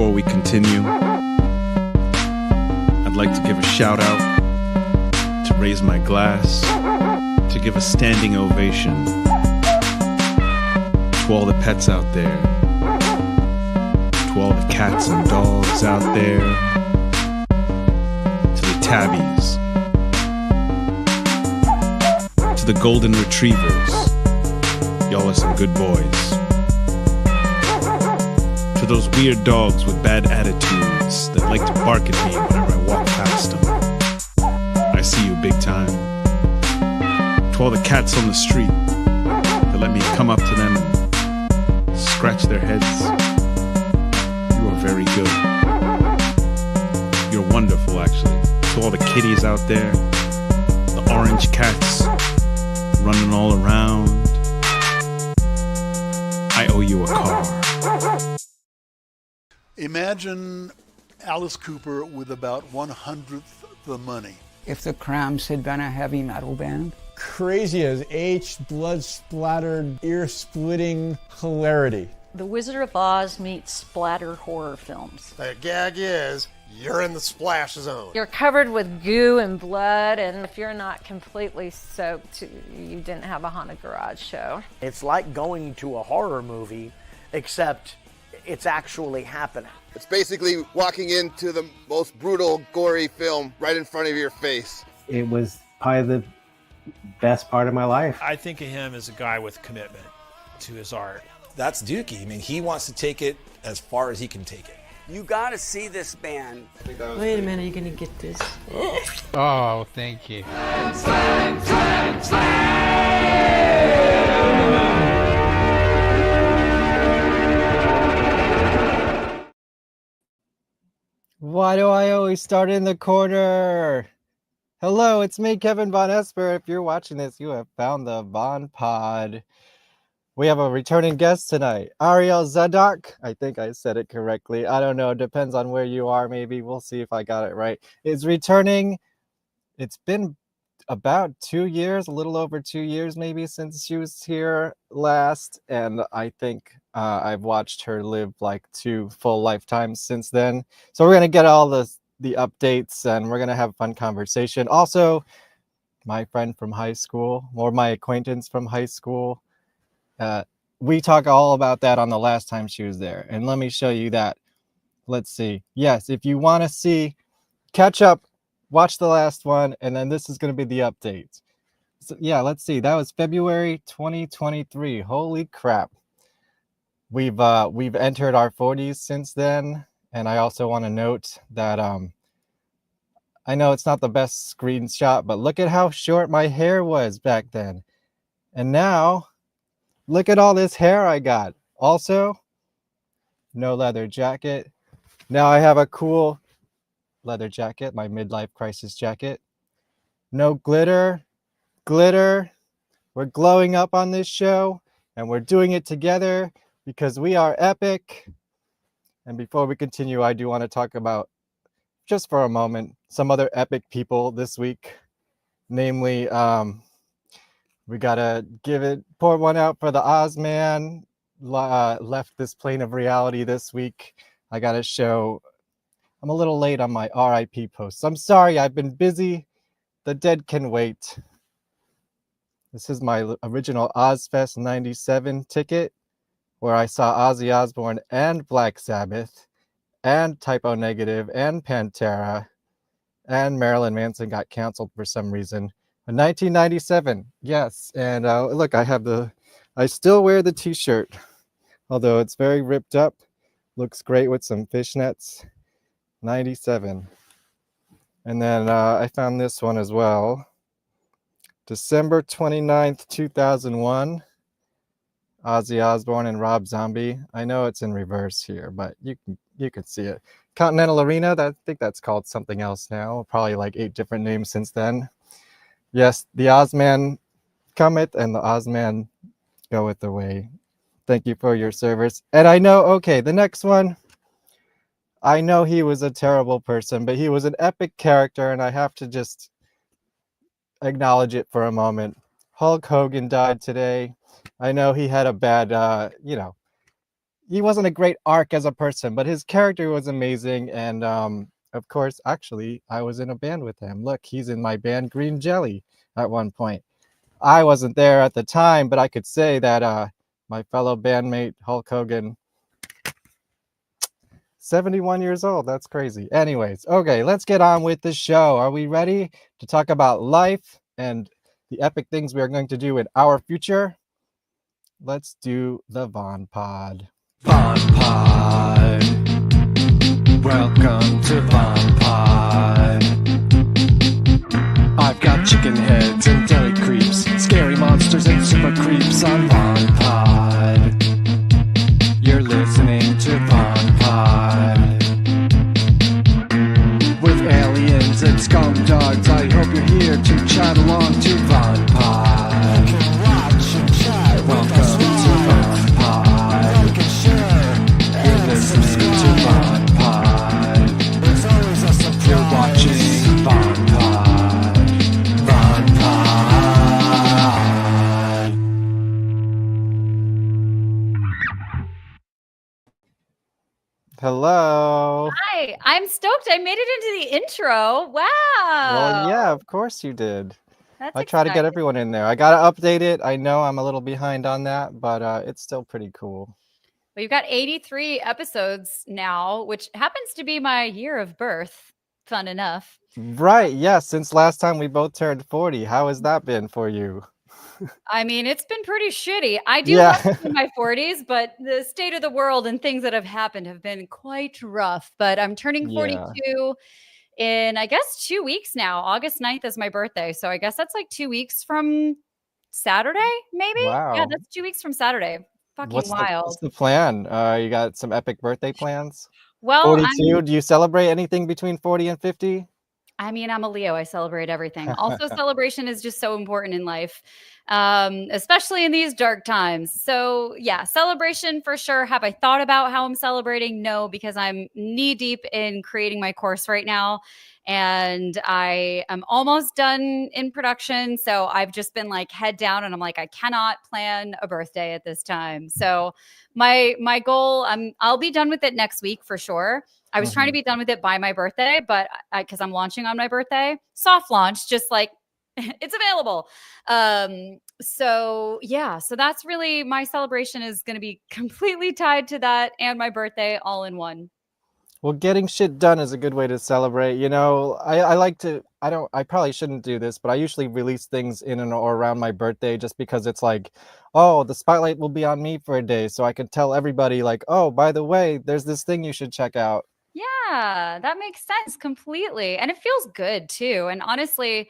before we continue, I'd like to give a shout out, to raise my glass, to give a standing ovation to all the pets out there, to all the cats and dogs out there, to the tabbies, to the golden retrievers. Y'all are some good boys. To those weird dogs with bad attitudes that like to bark at me whenever I walk past them. I see you big time. To all the cats on the street that let me come up to them and scratch their heads. You are very good. You're wonderful, actually. To all the kitties out there, the orange cats running all around. I owe you a car. Imagine Alice Cooper with about 1/100th the money. If the Cramps had been a heavy metal band. Crazy as H, blood-splattered, ear-splitting hilarity. The Wizard of Oz meets splatter horror films. The gag is, you're in the splash zone. You're covered with goo and blood, and if you're not completely soaked, you didn't have a haunted garage show. It's like going to a horror movie, except it's actually happening. It's basically walking into the most brutal, gory film right in front of your face. It was probably the best part of my life. I think of him as a guy with commitment to his art. That's Dookie. I mean, he wants to take it as far as he can take it. You gotta see this band. Wait a minute, you're gonna get this. Oh, thank you. Why do I always start in the corner? Hello, it's me, Kevin Vonesper. If you're watching this, you have found the VonPod. We have a returning guest tonight, Arielle Zadok. I think I said it correctly. I don't know. It depends on where you are. Maybe we'll see if I got it right. It's returning. It's been about 2 years, a little over 2 years maybe since she was here last. And I think I've watched her live like 2 full lifetimes since then. So we're going to get all the updates and we're going to have a fun conversation. Also, my friend from high school, or my acquaintance from high school, we talk all about that on the last time she was there. And let me show you that. Let's see. Yes, if you want to see, catch up, watch the last one, and then this is going to be the update. So yeah, let's see. That was February 2023. Holy crap. We've entered our 40s since then. And I also want to note that I know it's not the best screenshot, but look at how short my hair was back then. And now look at all this hair I got. Also, no leather jacket. Now I have a cool leather jacket, my midlife crisis jacket. No glitter. We're glowing up on this show, and we're doing it together because we are epic. And before we continue, I do want to talk about, just for a moment, some other epic people this week. Namely, we gotta pour one out for the Ozman. Left this plane of reality this week. I gotta show, I'm a little late on my RIP posts. I'm sorry, I've been busy. The dead can wait. This is my original Ozfest 97 ticket, where I saw Ozzy Osbourne and Black Sabbath and Typo Negative and Pantera, and Marilyn Manson got canceled for some reason. In 1997, yes. And look, I still wear the t-shirt, although it's very ripped up. Looks great with some fishnets. 97. And then I found this one as well. December 29th, 2001. Ozzy Osbourne and Rob Zombie. I know it's in reverse here, but you can see it. Continental Arena, I think that's called something else now. Probably like 8 different names since then. Yes, the Ozman cometh and the Ozman goeth away. Thank you for your service. And I know, okay, the next one. I know he was a terrible person, but he was an epic character, and I have to just acknowledge it for a moment. Hulk Hogan died today. I know he had a bad, he wasn't a great arc as a person, but his character was amazing. And of course, actually, I was in a band with him. Look, he's in my band Green Jelly at one point. I wasn't there at the time, but I could say that my fellow bandmate Hulk Hogan, 71 years old. That's crazy. Anyways, okay, let's get on with the show. Are we ready to talk about life and the epic things we are going to do in our future? Let's do the VonPod. VonPod. Welcome to VonPod. I've got chicken heads and deli creeps, scary monsters and super creeps on VonPod. You're listening to VonPod. With aliens and scum dogs, I hope you're here to chat along to VonPod. Welcome to VonPod. You're listening to VonPod. You're watching VonPod. VonPod. Hello. Hi, I'm stoked. I made it into the intro. Wow. Well, yeah, of course you did. That's I try to get exciting. everyone in there. I gotta update it. I know I'm a little behind on that, but it's still pretty cool. We've got 83 episodes now, which happens to be my year of birth. Fun enough. Right, yeah, since last time we both turned 40. How has that been for you? I mean, it's been pretty shitty. I do Yeah. love it in my 40s, but the state of the world and things that have happened have been quite rough. But I'm turning Yeah. 42 in, I guess, 2 weeks now. August 9th is my birthday. So I guess that's like 2 weeks from Saturday, maybe? Yeah, Wow. that's 2 weeks from Saturday. Fucking What's wild. the plan? You got some epic birthday plans? Well, 42, do you celebrate anything between 40 and 50? I mean, I'm a Leo. I celebrate everything. Also, celebration is just so important in life, especially in these dark times. So, yeah, celebration for sure. Have I thought about how I'm celebrating? No, because I'm knee deep in creating my course right now. And I am almost done in production. So I've just been like head down and I'm like, I cannot plan a birthday at this time. So my goal, I'll be done with it next week for sure. I was trying to be done with it by my birthday, but because I'm launching on my birthday, soft launch, just like it's available. So yeah, so that's really my celebration is going to be completely tied to that and my birthday all in one. Well, getting shit done is a good way to celebrate. You know, I like to, I probably shouldn't do this, but I usually release things in and or around my birthday just because it's like, oh, the spotlight will be on me for a day. So I can tell everybody like, oh, by the way, there's this thing you should check out. Yeah, that makes sense completely. And it feels good too. And honestly,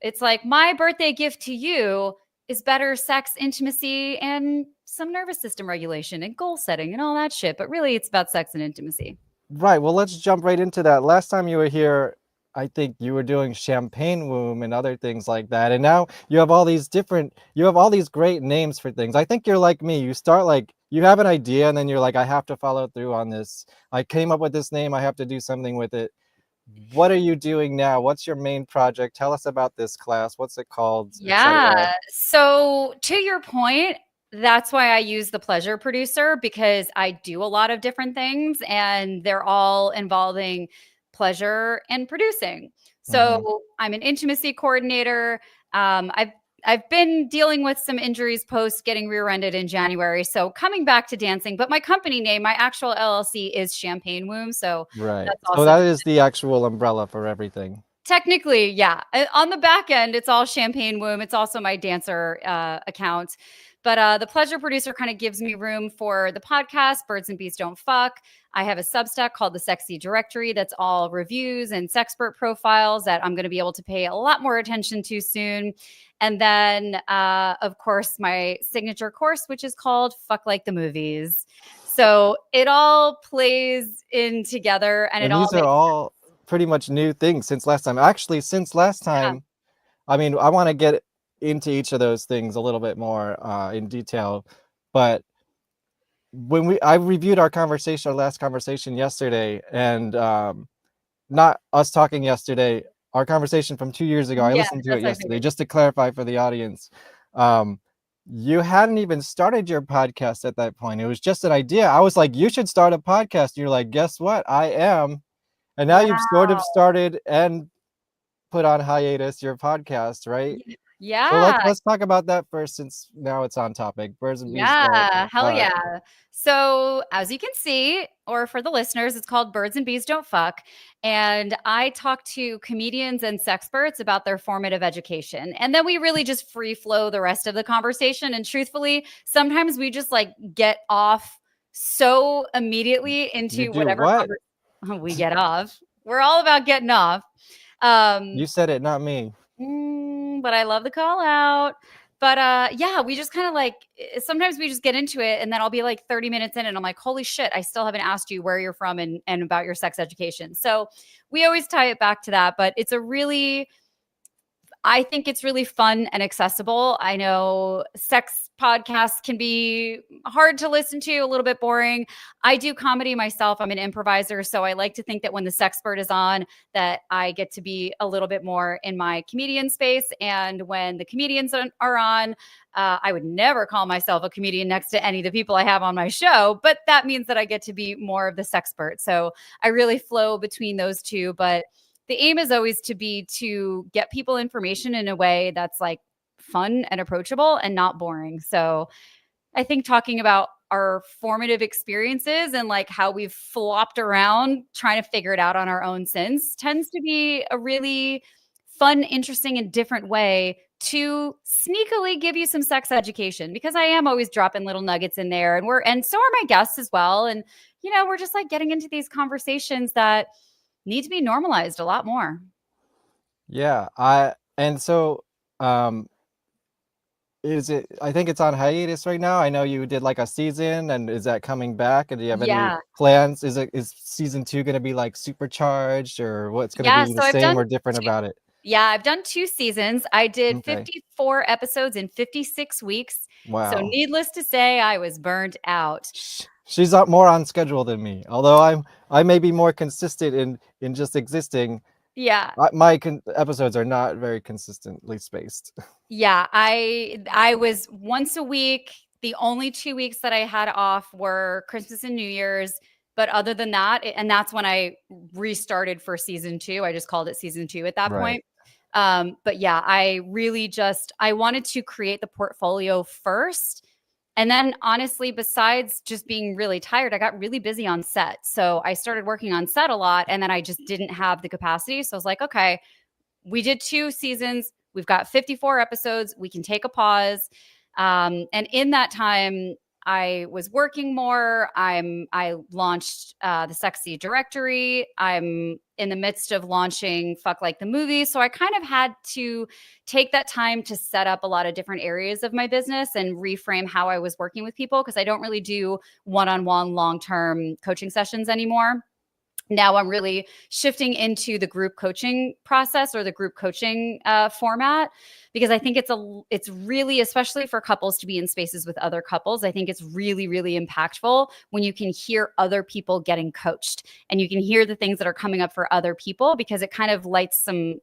it's like my birthday gift to you is better sex, intimacy, and some nervous system regulation and goal setting and all that shit. But really, it's about sex and intimacy. Right. Well, let's jump right into that. Last time you were here, I think you were doing champagne womb and other things like that. And now you have all these great names for things. I think you're like me. You start like, you have an idea and then you're like, I have to follow through on this. I came up with this name. I have to do something with it. What are you doing now? What's your main project? Tell us about this class. What's it called? Yeah. So to your point, that's why I use the pleasure producer, because I do a lot of different things and they're all involving pleasure and producing. So I'm an intimacy coordinator. I've been dealing with some injuries post getting rear-ended in January. So coming back to dancing, but my company name, my actual LLC is Champagne Womb. So Right. that's So awesome. that is the actual umbrella for everything. Technically, yeah. On the back end, it's all Champagne Womb. It's also my dancer account. But the pleasure producer kind of gives me room for the podcast, Birds and Bees Don't Fuck. I have a Substack called The Sexy Directory that's all reviews and sexpert profiles that I'm going to be able to pay a lot more attention to soon. And then, of course, my signature course, which is called Fuck Like the Movies. So it all plays in together. And these are all pretty much new things since last time. Actually, since last time, I mean, I want to get into each of those things a little bit more in detail, but when I reviewed our last conversation yesterday, and not us talking yesterday, our conversation from 2 years ago, I listened to it yesterday just to clarify for the audience. you hadn't even started your podcast at that point. It was just an idea. I was like, you should start a podcast. You're like, guess what? I am. And now you've sort of started and put on hiatus your podcast, right? Yeah. So let's talk about that first, since now it's on topic. Birds and Bees. Hell yeah. So as you can see, or for the listeners, it's called Birds and Bees Don't Fuck. And I talk to comedians and sexperts about their formative education. And then we really just free flow the rest of the conversation. And truthfully, sometimes we just like get off so immediately into whatever we get off. We're all about getting off. You said it, not me. But I love the call out. But yeah, we just kind of like, sometimes we just get into it, and then I'll be like 30 minutes in and I'm like, holy shit, I still haven't asked you where you're from and about your sex education. So we always tie it back to that, but I think it's really fun and accessible. I know sex podcasts can be hard to listen to, a little bit boring. I do comedy myself. I'm an improviser. So I like to think that when the sexpert is on, that I get to be a little bit more in my comedian space. And when the comedians are on, I would never call myself a comedian next to any of the people I have on my show, but that means that I get to be more of the sexpert. So I really flow between those two. But the aim is always to get people information in a way that's like fun and approachable and not boring. So I think talking about our formative experiences and like how we've flopped around trying to figure it out on our own since tends to be a really fun, interesting, and different way to sneakily give you some sex education, because I am always dropping little nuggets in there, and so are my guests as well. And, you know, we're just like getting into these conversations that need to be normalized a lot more. Yeah, I think it's on hiatus right now. I know you did like a season, and is that coming back? And do you have any plans? Is season 2 going to be like supercharged, or what's going to be the same or different about it? Yeah, I've done 2 seasons. I did 54 episodes in 56 weeks. Wow. So needless to say, I was burnt out. She's more on schedule than me, although I may be more consistent in just existing. Yeah. My episodes are not very consistently spaced. Yeah, I was once a week. The only 2 weeks that I had off were Christmas and New Year's. But other than that, and that's when I restarted for season 2. I just called it season 2 at that point. But yeah, I wanted to create the portfolio first. And then honestly, besides just being really tired, I got really busy on set. So I started working on set a lot, and then I just didn't have the capacity. So I was like, okay, we did 2 seasons. We've got 54 episodes. We can take a pause. And in that time, I was working more. I launched the Sexy Directory. I'm in the midst of launching Fuck Like the Movie. So I kind of had to take that time to set up a lot of different areas of my business and reframe how I was working with people, because I don't really do one-on-one long-term coaching sessions anymore. Now I'm really shifting into the group coaching process, or the group coaching format, because I think it's really, especially for couples to be in spaces with other couples, I think it's really, really impactful when you can hear other people getting coached and you can hear the things that are coming up for other people, because it kind of lights some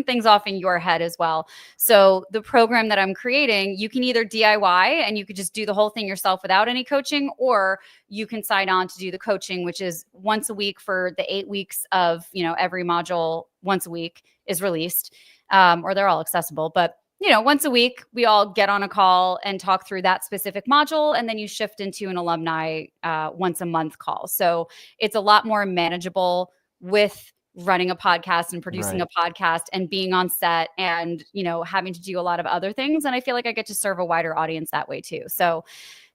things off in your head as well. So the program that I'm creating, you can either DIY and you could just do the whole thing yourself without any coaching, or you can sign on to do the coaching, which is once a week for the 8 weeks of, every module once a week is released, or they're all accessible. But, once a week, we all get on a call and talk through that specific module. And then you shift into an alumni once a month call. So it's a lot more manageable with running a podcast and producing a podcast and being on set and, having to do a lot of other things. And I feel like I get to serve a wider audience that way too. So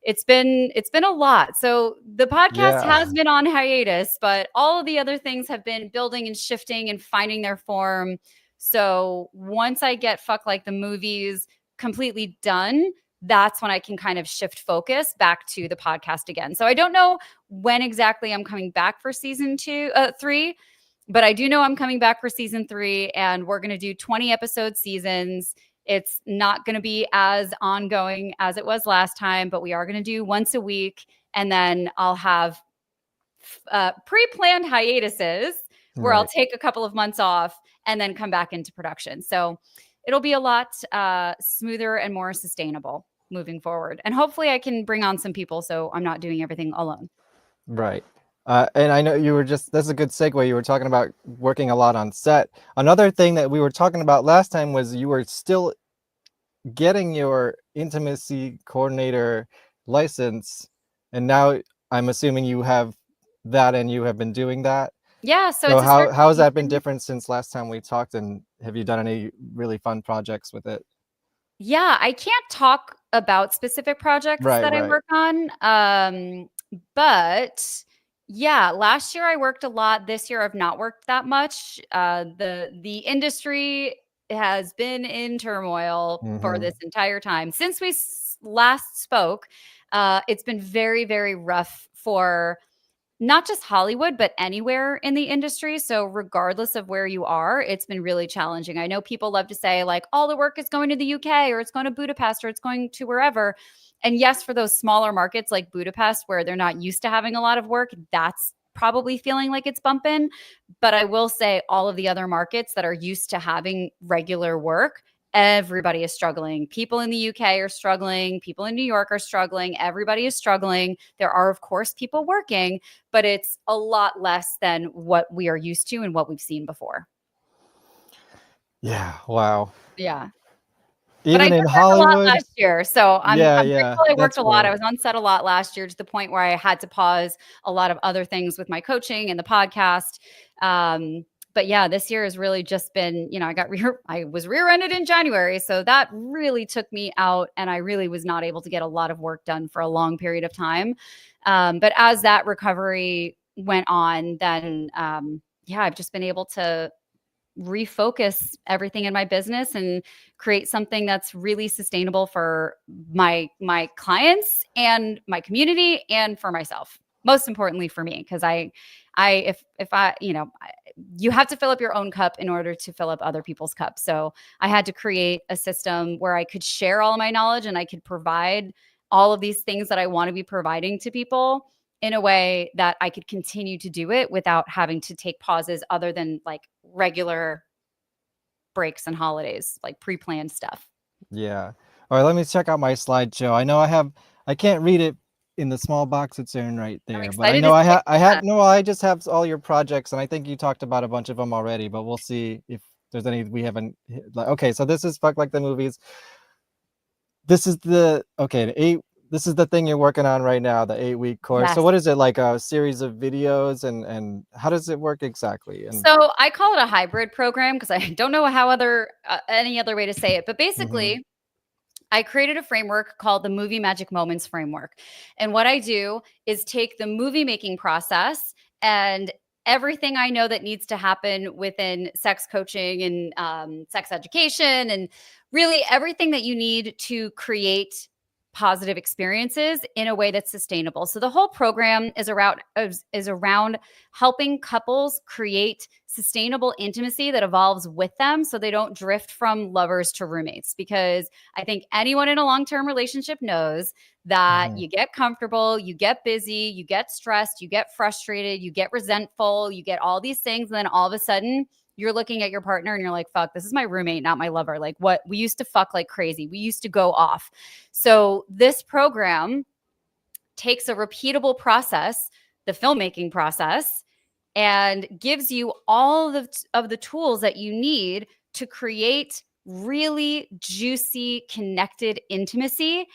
it's been a lot. So the podcast has been on hiatus, but all of the other things have been building and shifting and finding their form. So once I get Fuck Like the Movies completely done, that's when I can kind of shift focus back to the podcast again. So I don't know when exactly I'm coming back for season 3. But I do know I'm coming back for season 3, and we're going to do 20 episode seasons. It's not going to be as ongoing as it was last time, but we are going to do once a week. And then I'll have pre-planned hiatuses where I'll take a couple of months off and then come back into production. So it'll be a lot smoother and more sustainable moving forward. And hopefully I can bring on some people so I'm not doing everything alone. Right. And I know you were that's a good segue. You were talking about working a lot on set. Another thing that we were talking about last time was you were still getting your intimacy coordinator license. And now I'm assuming you have that and you have been doing that. Yeah. So So it's how has that been different since last time we talked? And have you done any really fun projects with it? Yeah, I can't talk about specific projects Right, that I right. work on. But yeah, last year I worked a lot. This year I've not worked that much. The industry has been in turmoil for this entire time. Since we last spoke, it's been very, very rough for not just Hollywood, but anywhere in the industry. So regardless of where you are, it's been really challenging. I know people love to say like all the work is going to the UK or it's going to Budapest or it's going to wherever. And yes, for those smaller markets like Budapest, where they're not used to having a lot of work, that's probably feeling like it's bumping. But I will say all of the other markets that are used to having regular work, everybody is struggling. People in the UK are struggling. People in New York are struggling. Everybody is struggling. There are, of course, people working, but it's a lot less than what we are used to and what we've seen before. Yeah. Wow. Yeah. Even but I did in work Hollywood. a lot last year, so I'm grateful I worked that's a lot. great. I was on set a lot last year to the point where I had to pause a lot of other things with my coaching and the podcast. But yeah, this year has really just been, I was rear-ended in January, so that really took me out, and I really was not able to get a lot of work done for a long period of time. But as that recovery went on, then I've just been able to refocus everything in my business and create something that's really sustainable for my clients and my community and for myself. Most importantly for me, because you have to fill up your own cup in order to fill up other people's cups. So I had to create a system where I could share all of my knowledge and I could provide all of these things that I want to be providing to people in a way that I could continue to do it without having to take pauses other than like regular breaks and holidays, like pre-planned stuff. Yeah. All right, let me check out my slideshow. I know I can't read it in the small box it's in right there, but I know I just have all your projects, and I think you talked about a bunch of them already, but we'll see if there's any we haven't hit. Okay, so this is Fuck Like the Movies. This is the thing you're working on right now, the 8-week course. Yes. So what is it, like a series of videos, and how does it work exactly? And so I call it a hybrid program because I don't know how any other way to say it. But basically, I created a framework called the Movie Magic Moments Framework. And what I do is take the movie making process and everything I know that needs to happen within sex coaching and sex education, and really everything that you need to create positive experiences in a way that's sustainable. So the whole program is around helping couples create sustainable intimacy that evolves with them so they don't drift from lovers to roommates. Because I think anyone in a long-term relationship knows that you get comfortable, you get busy, you get stressed, you get frustrated, you get resentful, you get all these things, and then all of a sudden you're looking at your partner and you're like, fuck, this is my roommate, not my lover. Like, what? We used to fuck like crazy. We used to go off. So this program takes a repeatable process, the filmmaking process, and gives you all of the tools that you need to create really juicy, connected intimacy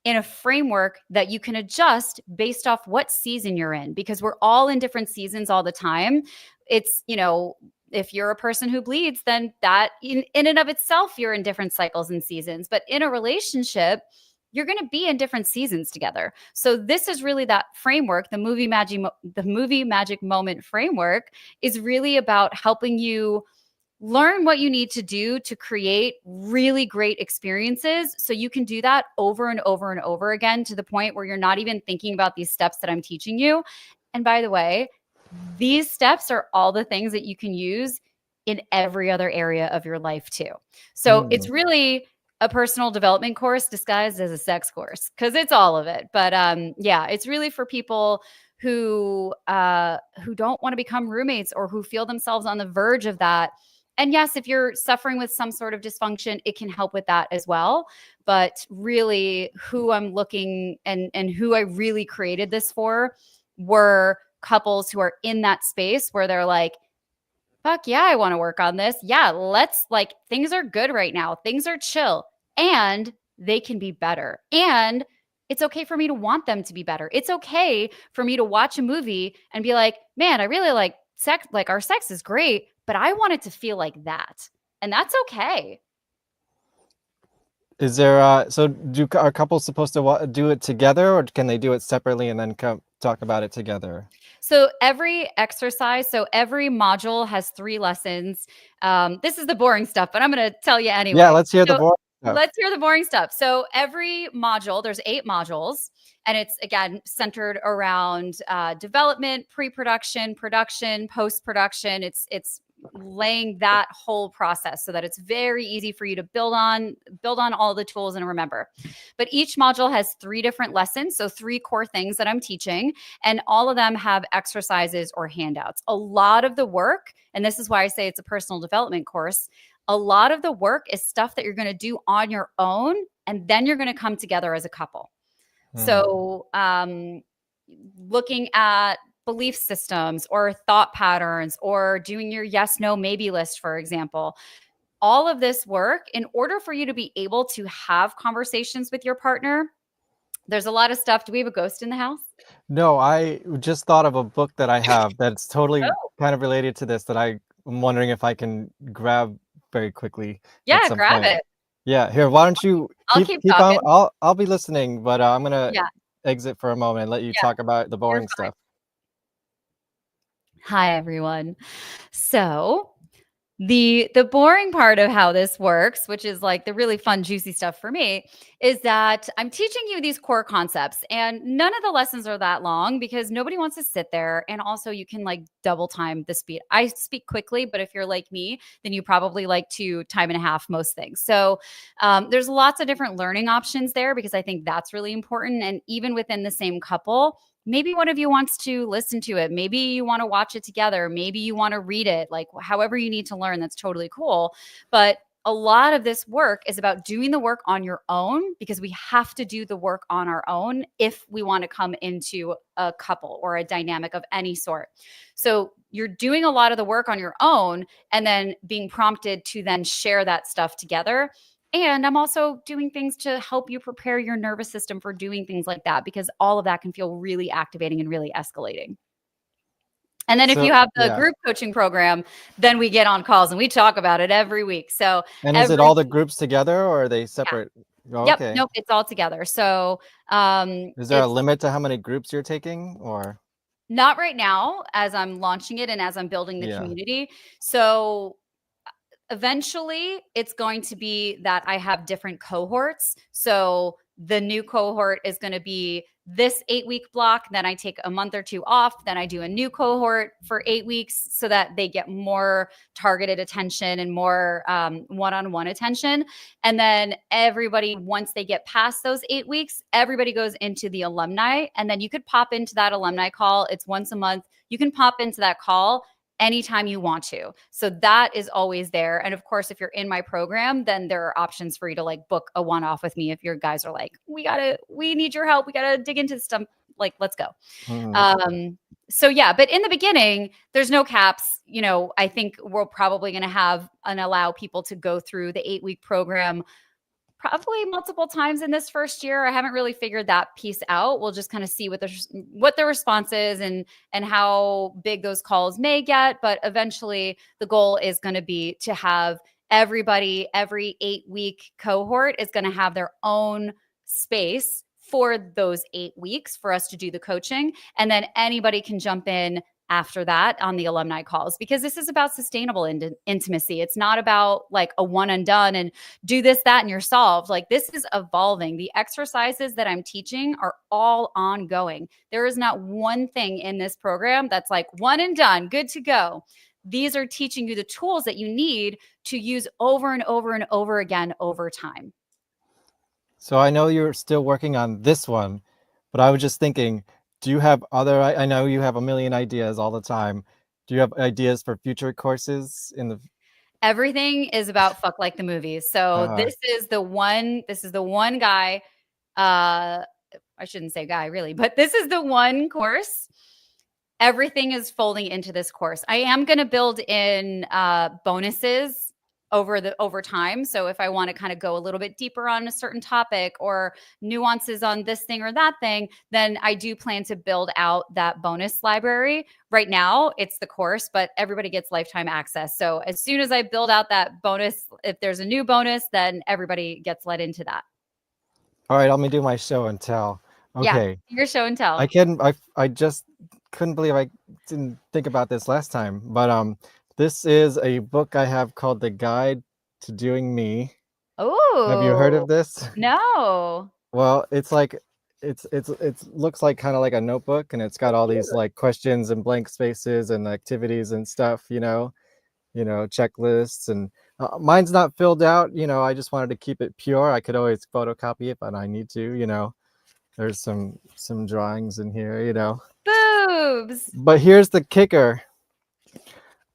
in a framework that you can adjust based off what season you're in, because we're all in different seasons all the time. It's, if you're a person who bleeds, then that in and of itself, you're in different cycles and seasons. But in a relationship, you're going to be in different seasons together. So this is really that framework. The movie magic moment framework is really about helping you learn what you need to do to create really great experiences so you can do that over and over and over again to the point where you're not even thinking about these steps that I'm teaching you. And by the way, these steps are all the things that you can use in every other area of your life too. So it's really a personal development course disguised as a sex course, because it's all of it. But it's really for people who don't want to become roommates or who feel themselves on the verge of that. And yes, if you're suffering with some sort of dysfunction, it can help with that as well. But really, who I'm looking and who I really created this for were couples who are in that space where they're like, fuck yeah, I want to work on this. Yeah, let's like, things are good right now. Things are chill and they can be better. And it's okay for me to want them to be better. It's okay for me to watch a movie and be like, man, I really like sex. Like our sex is great, but I want it to feel like that. And that's okay. Is there so are couples supposed to do it together, or can they do it separately and then come talk about it together? So every exercise, so every module has 3 lessons. This is the boring stuff, but I'm going to tell you anyway. Yeah, let's hear the boring stuff. Let's hear the boring stuff. So every module, there's 8 modules, and it's again centered around development, pre-production, production, post-production. It's laying that whole process so that it's very easy for you to build on all the tools and remember. But each module has 3 different lessons, so 3 core things that I'm teaching, and all of them have exercises or handouts. A lot of the work, and this is why I say it's a personal development course, a lot of the work is stuff that you're going to do on your own, and then you're going to come together as a couple. So looking at belief systems or thought patterns or doing your yes, no, maybe list, for example, all of this work, in order for you to be able to have conversations with your partner, there's a lot of stuff. Do we have a ghost in the house? No, I just thought of a book that I have that's totally kind of related to this that I'm wondering if I can grab very quickly. Yeah, grab it. Yeah, here, why don't you keep talking. on? I'll be listening, but I'm gonna Yeah. exit for a moment and let you talk about the boring stuff. Hi, everyone. So the boring part of how this works, which is like the really fun, juicy stuff for me, is that I'm teaching you these core concepts, and none of the lessons are that long because nobody wants to sit there. And also you can like double time the speed. I speak quickly, but if you're like me, then you probably like to time and a half most things. So there's lots of different learning options there because I think that's really important. And even within the same couple, maybe one of you wants to listen to it. Maybe you want to watch it together. Maybe you want to read it, like however you need to learn. That's totally cool. But a lot of this work is about doing the work on your own because we have to do the work on our own if we want to come into a couple or a dynamic of any sort. So you're doing a lot of the work on your own and then being prompted to then share that stuff together. And I'm also doing things to help you prepare your nervous system for doing things like that because all of that can feel really activating and really escalating. And then if you have the group coaching program, then we get on calls and we talk about it every week. So is it all the groups together or are they separate? Yeah. Oh, yep. Okay. Nope. It's all together. So is there a limit to how many groups you're taking or? Not right now as I'm launching it and as I'm building the community. So eventually, it's going to be that I have different cohorts. So the new cohort is going to be this 8-week block. Then I take a month or 2 off. Then I do a new cohort for 8 weeks so that they get more targeted attention and more one-on-one attention. And then everybody, once they get past those 8 weeks, everybody goes into the alumni. And then you could pop into that alumni call. It's once a month. You can pop into that call anytime you want to. So that is always there. And of course, if you're in my program, then there are options for you to like book a one-off with me. If your guys are like, we need your help. We got to dig into this stuff. Like, let's go. So yeah, but in the beginning, there's no caps. You know, I think we're probably going to have and allow people to go through the 8-week program probably multiple times in this first year. I haven't really figured that piece out. We'll just kind of see what the response is and how big those calls may get. But eventually the goal is going to be to have everybody, every 8-week cohort is going to have their own space for those 8 weeks for us to do the coaching. And then anybody can jump in after that on the alumni calls, because this is about sustainable intimacy. It's not about like a one and done and do this, that, and you're solved. Like this is evolving. The exercises that I'm teaching are all ongoing. There is not one thing in this program that's like one and done, good to go. These are teaching you the tools that you need to use over and over and over again over time. So I know you're still working on this one, but I was just thinking, do you have other, I know you have a million ideas all the time. Do you have ideas for future courses in the? Everything is about fuck like the movies. So this is the one guy. I shouldn't say guy really, but this is the one course. Everything is folding into this course. I am going to build in bonuses over time. So if I want to kind of go a little bit deeper on a certain topic or nuances on this thing or that thing, then I do plan to build out that bonus library. Right now, it's the course, but everybody gets lifetime access. So as soon as I build out that bonus, if there's a new bonus, then everybody gets let into that. All right, let me do my show and tell. Okay. Yeah, your show and tell. I just couldn't believe I didn't think about this last time, but this is a book I have called The Guide to Doing Me. Oh. Have you heard of this? No. Well, it's like it looks like kind of like a notebook, and it's got all these like questions and blank spaces and activities and stuff, checklists, and mine's not filled out. I just wanted to keep it pure. I could always photocopy it, but I need to. There's some drawings in here. Boobs. But here's the kicker.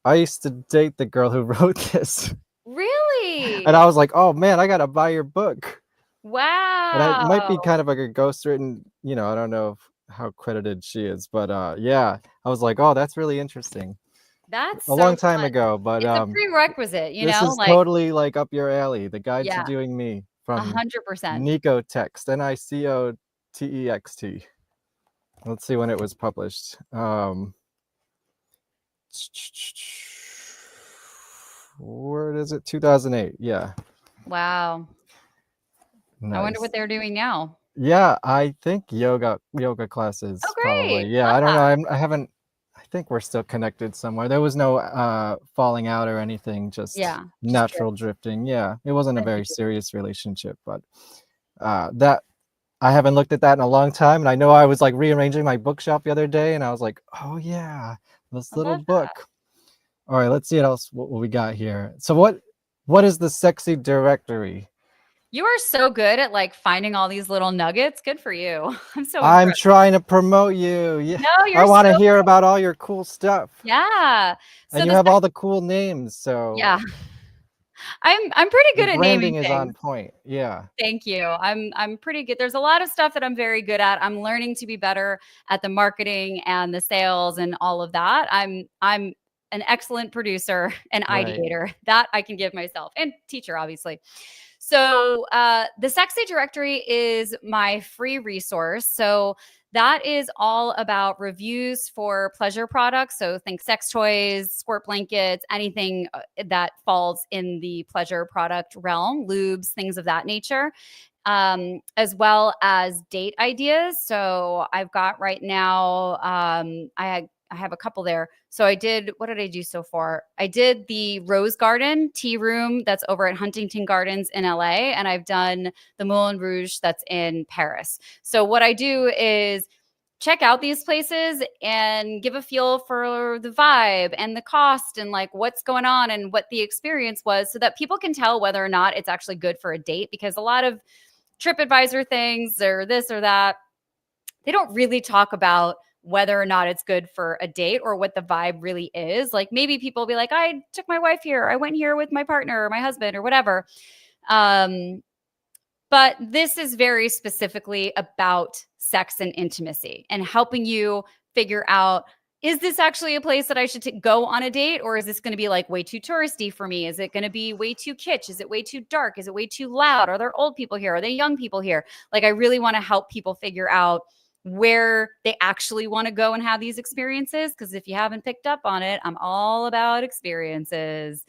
I used to date the girl who wrote this. Really? And I was like, oh man, I gotta buy your book. Wow. And it might be kind of like a ghostwritten, I don't know how credited she is, but yeah, I was like, oh, that's really interesting. That's a long time ago, but it's a prerequisite, this is totally like up your alley. The Guide to Doing Me from 100%. Nico Text, NICOTEXT. Let's see when it was published. Where is it? 2008. Yeah. Wow. Nice. I wonder what they're doing now. Yeah, I think yoga classes. Oh, great. Probably. Yeah, I don't know. I haven't. I think we're still connected somewhere. There was no falling out or anything. Just natural drifting. Yeah, it wasn't a very serious relationship, but that I haven't looked at that in a long time. And I know I was like rearranging my bookshelf the other day, and I was like, oh yeah, this little book. All right, let's see what we got here. So what is the sexy directory? You are so good at like finding all these little nuggets. Good for you. I'm trying to promote you. Yeah. No, I want to hear about all your cool stuff. Yeah. So and you have all the cool names. So yeah. I'm pretty good at naming things. Branding is on point. Yeah. Thank you. I'm pretty good. There's a lot of stuff that I'm very good at. I'm learning to be better at the marketing and the sales and all of that. I'm an excellent producer and ideator. That I can give myself, and teacher, obviously. So the Sexy Directory is my free resource. So that is all about reviews for pleasure products. So think sex toys, squirt blankets, anything that falls in the pleasure product realm, lubes, things of that nature, as well as date ideas. So I've got right now, I have a couple there. So what did I do so far? I did the Rose Garden tea room that's over at Huntington Gardens in LA. And I've done the Moulin Rouge that's in Paris. So what I do is check out these places and give a feel for the vibe and the cost and like what's going on and what the experience was so that people can tell whether or not it's actually good for a date, because a lot of TripAdvisor things or this or that, they don't really talk about whether or not it's good for a date or what the vibe really is. Like maybe people will be like, I took my wife here. I went here with my partner or my husband or whatever. But this is very specifically about sex and intimacy and helping you figure out, is this actually a place that I should go on a date? Or is this going to be like way too touristy for me? Is it going to be way too kitsch? Is it way too dark? Is it way too loud? Are there old people here? Are there young people here? Like I really want to help people figure out where they actually want to go and have these experiences. Because if you haven't picked up on it, I'm all about experiences.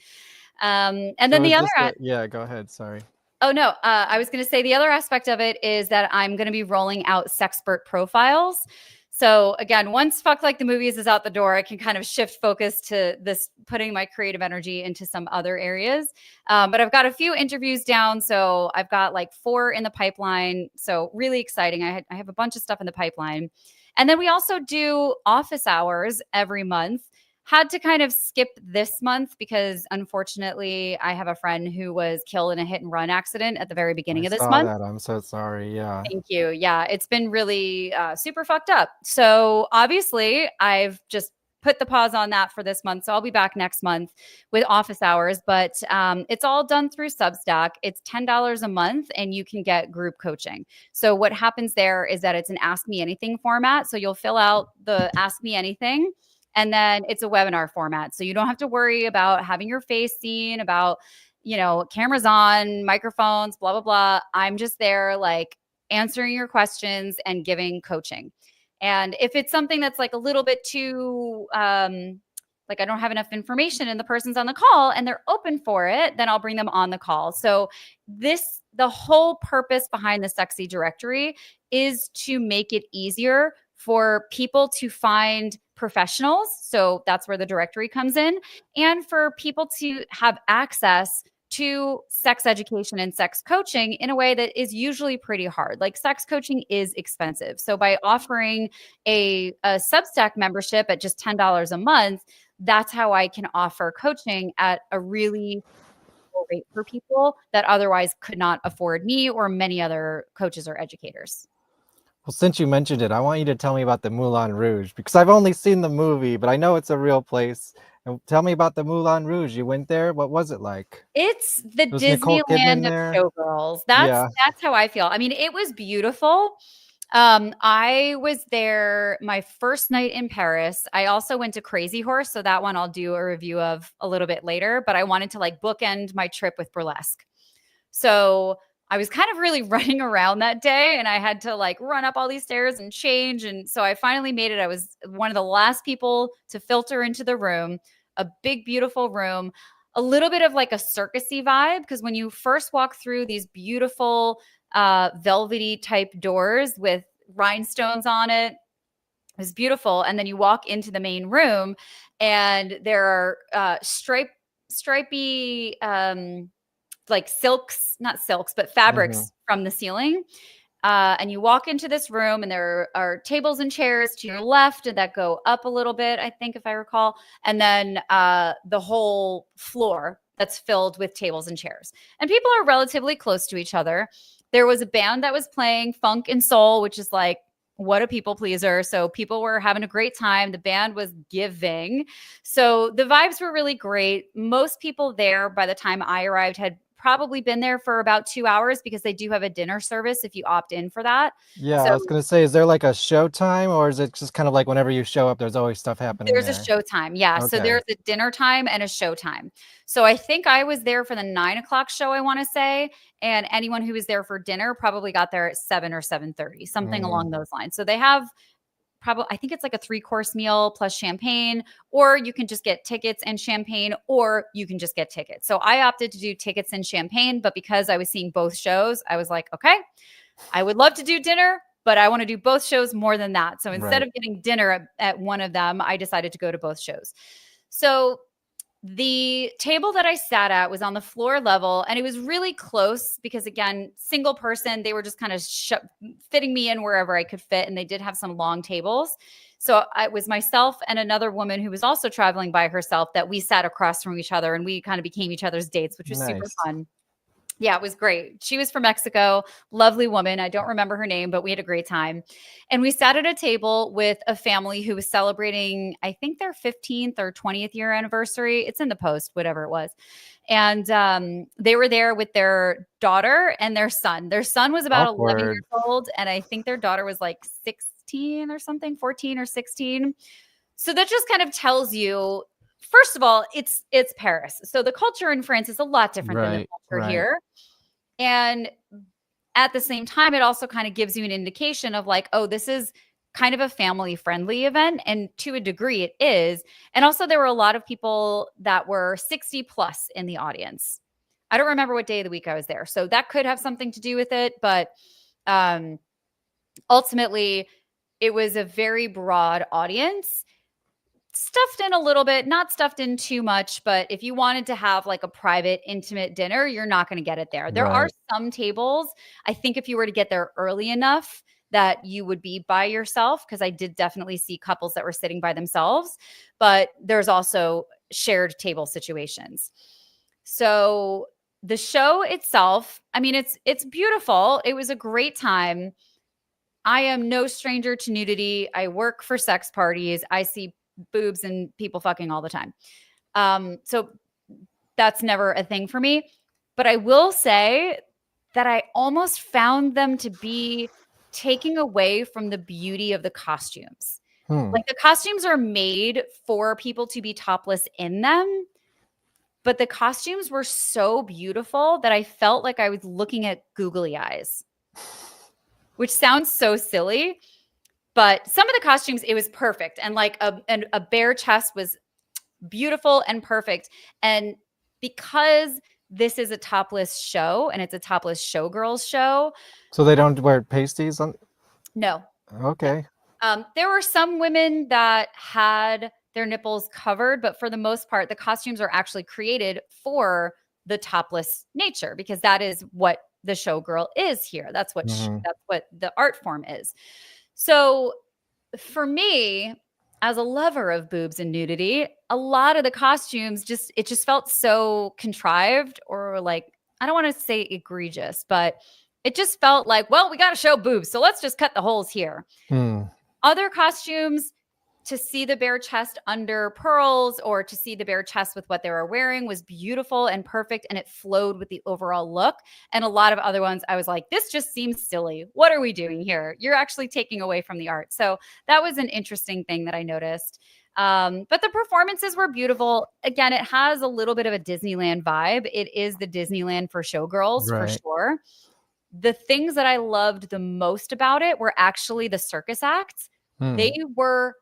And then the other... yeah, go ahead. Sorry. Oh, no. I was going to say the other aspect of it is that I'm going to be rolling out sexpert profiles. So again, once Fuck Like the Movies is out the door, I can kind of shift focus to this, putting my creative energy into some other areas. But I've got a few interviews down. So I've got like 4 in the pipeline. So really exciting. I have a bunch of stuff in the pipeline. And then we also do office hours every month. Had to kind of skip this month because unfortunately I have a friend who was killed in a hit and run accident at the very beginning of this month. I'm so sorry. Yeah. Thank you. Yeah. It's been really super fucked up. So obviously I've just put the pause on that for this month. So I'll be back next month with office hours, but it's all done through Substack. It's $10 a month and you can get group coaching. So what happens there is that it's an Ask Me Anything format. So you'll fill out the Ask Me Anything, and then it's a webinar format. So you don't have to worry about having your face seen, about, cameras on, microphones, blah, blah, blah. I'm just there like answering your questions and giving coaching. And if it's something that's like a little bit too, like I don't have enough information and the person's on the call and they're open for it, then I'll bring them on the call. So the whole purpose behind the Sexy Directory is to make it easier for people to find professionals. So that's where the directory comes in, and for people to have access to sex education and sex coaching in a way that is usually pretty hard. Like sex coaching is expensive. So by offering a Substack membership at just $10 a month, that's how I can offer coaching at a really low rate for people that otherwise could not afford me or many other coaches or educators. Well, since you mentioned it, I want you to tell me about the Moulin Rouge, because I've only seen the movie, but I know it's a real place. And tell me about the Moulin Rouge. You went there. What was it like? It's the Was Nicole Kidman Disneyland there? of showgirls. That's how I feel. I mean, it was beautiful. I was there my first night in Paris. I also went to Crazy Horse, so that one I'll do a review of a little bit later, but I wanted to like bookend my trip with burlesque. So I was kind of really running around that day, and I had to like run up all these stairs and change. And so I finally made it. I was one of the last people to filter into the room, a big, beautiful room, a little bit of like a circusy vibe. Because when you first walk through these beautiful velvety type doors with rhinestones on it, it was beautiful. And then you walk into the main room and there are stripy, like silks, not silks, but fabrics from the ceiling. And you walk into this room and there are tables and chairs to your left that go up a little bit, I think, if I recall. And then the whole floor that's filled with tables and chairs. And people are relatively close to each other. There was a band that was playing funk and soul, which is like, what a people pleaser. So people were having a great time. The band was giving. So the vibes were really great. Most people there by the time I arrived had probably been there for about 2 hours, because they do have a dinner service if you opt in for that. Yeah, So I was going to say, is there like a show time, or is it just kind of like whenever you show up, there's always stuff happening there's there? a show time. Yeah. So Okay. there's a dinner time and a show time. So I think I was there for the 9 o'clock show, I want to say. And anyone who was there for dinner probably got there at 7 or 7:30, something along those lines. So they have probably, I think it's like a 3-course meal plus champagne, or you can just get tickets and champagne, or you can just get tickets. So I opted to do tickets and champagne, but because I was seeing both shows, I was like, okay, I would love to do dinner, but I want to do both shows more than that. So instead of getting dinner at one of them, I decided to go to both shows. So the table that I sat at was on the floor level, and it was really close because, again, single person, they were just kind of fitting me in wherever I could fit. And they did have some long tables. So it was myself and another woman who was also traveling by herself that we sat across from each other, and we kind of became each other's dates, which was super fun. Yeah, it was great. She was from Mexico, lovely woman. I don't remember her name, but we had a great time. And we sat at a table with a family who was celebrating, I think, their 15th or 20th year anniversary. It's in the post, whatever it was. And they were there with their daughter and their son. Their son was about 11 years old, and I think their daughter was like 16 or something, 14 or 16. So that just kind of tells you, first of all, it's Paris. So the culture in France is a lot different than the culture here. And at the same time, it also kind of gives you an indication of like, oh, this is kind of a family-friendly event. And to a degree, it is. And also, there were a lot of people that were 60 plus in the audience. I don't remember what day of the week I was there, so that could have something to do with it. But ultimately, it was a very broad audience. Stuffed in a little bit, not stuffed in too much, but if you wanted to have like a private, intimate dinner, you're not going to get it there. There are some tables, I think, if you were to get there early enough, that you would be by yourself, because I did definitely see couples that were sitting by themselves, but there's also shared table situations. So the show itself, I mean, it's beautiful. It was a great time. I am no stranger to nudity. I work for sex parties. I see boobs and people fucking all the time. So that's never a thing for me. But I will say that I almost found them to be taking away from the beauty of the costumes. Like the costumes are made for people to be topless in them, but the costumes were so beautiful that I felt like I was looking at googly eyes, which sounds so silly. But some of the costumes, it was perfect. And like a bare chest was beautiful and perfect. And because this is a topless show and it's a topless showgirls show. So they don't wear pasties on? No. Okay. There were some women that had their nipples covered, but for the most part, the costumes are actually created for the topless nature because that is what the showgirl is here. That's what that's what the art form is. So for me, as a lover of boobs and nudity, a lot of the costumes it just felt so contrived or like, I don't want to say egregious, but it just felt like, well, we got to show boobs, so let's just cut the holes here. Other costumes, to see the bare chest under pearls or to see the bare chest with what they were wearing was beautiful and perfect, and it flowed with the overall look. And a lot of other ones, I was like, this just seems silly. What are we doing here? You're actually taking away from the art. So that was an interesting thing that I noticed. But the performances were beautiful. Again, it has a little bit of a Disneyland vibe. It is the Disneyland for showgirls, for sure. The things that I loved the most about it were actually the circus acts. They were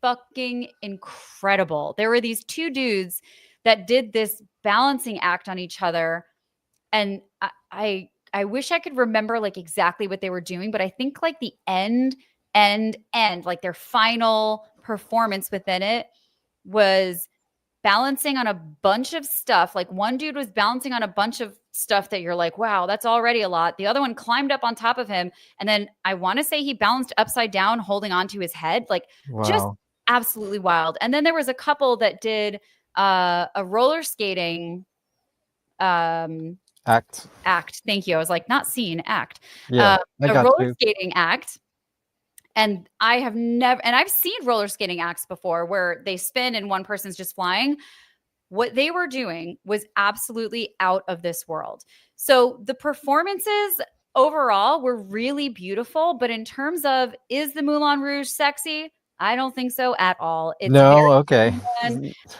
fucking incredible. There were these two dudes that did this balancing act on each other. And I wish I could remember like exactly what they were doing, but I think like the end, like their final performance within it was balancing on a bunch of stuff. Like one dude was balancing on a bunch of stuff that you're like, wow, that's already a lot. The other one climbed up on top of him. And then I want to say he balanced upside down, holding onto his head. Like just absolutely wild. And then there was a couple that did a roller skating act. Thank you. I was like, not scene, act. Yeah, a roller skating act. And I've seen roller skating acts before where they spin and one person's just flying. What they were doing was absolutely out of this world. So the performances overall were really beautiful. But in terms of, is the Moulin Rouge sexy? I don't think so at all. It's okay.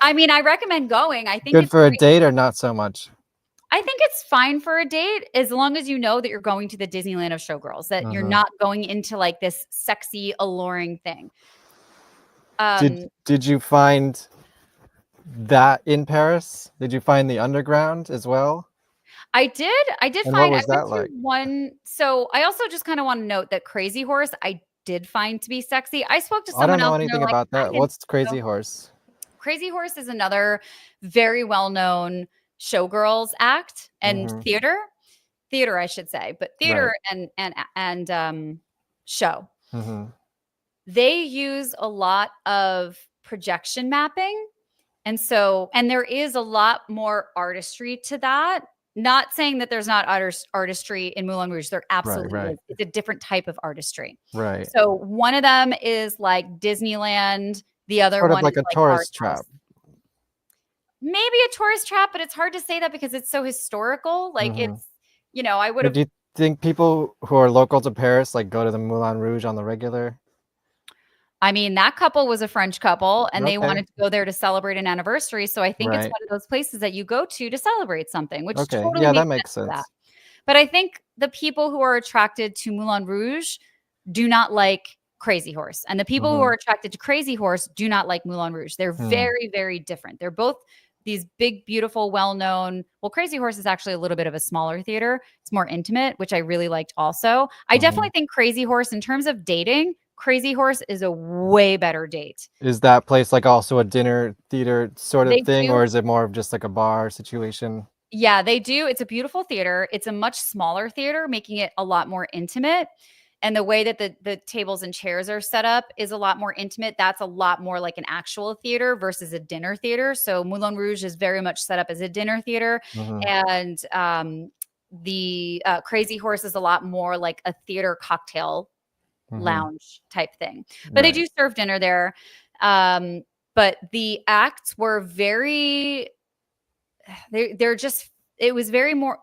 I mean, I recommend going. I think good it's for great. a date or not so much? I think it's fine for a date as long as you know that you're going to the Disneyland of showgirls, that you're not going into like this sexy, alluring thing. Did you find that in Paris? Did you find the underground as well? I did And find what was that like? one. So I also just kind of want to note that Crazy Horse, I did find to be sexy. I spoke to someone I don't know else. anything about that. What's Crazy Horse? Crazy Horse is another very well-known showgirls act and theater, I should say, but theater and show. They use a lot of projection mapping. And there is a lot more artistry to that. Not saying that there's not artistry in Moulin Rouge. There absolutely is. It's a different type of artistry. Right. So one of them is like Disneyland. The other sort one of like is a tourist trap. Maybe a tourist trap, but it's hard to say that because it's so historical. Like it's, I would have. Do you think people who are local to Paris like go to the Moulin Rouge on the regular? I mean, that couple was a French couple and they wanted to go there to celebrate an anniversary. So I think it's one of those places that you go to celebrate something, which totally makes sense. That. But I think the people who are attracted to Moulin Rouge do not like Crazy Horse. And the people who are attracted to Crazy Horse do not like Moulin Rouge. They're very, very different. They're both these big, beautiful, well-known. Well, Crazy Horse is actually a little bit of a smaller theater. It's more intimate, which I really liked also. I definitely think Crazy Horse, in terms of dating, Crazy Horse is a way better date. Is that place like also a dinner theater sort of thing, or is it more of just like a bar situation? Yeah, they do. It's a beautiful theater. It's a much smaller theater, making it a lot more intimate. And the way that the tables and chairs are set up is a lot more intimate. That's a lot more like an actual theater versus a dinner theater. So Moulin Rouge is very much set up as a dinner theater. And the Crazy Horse is a lot more like a theater cocktail lounge type thing. But they do serve dinner there. but the acts were they're just, it was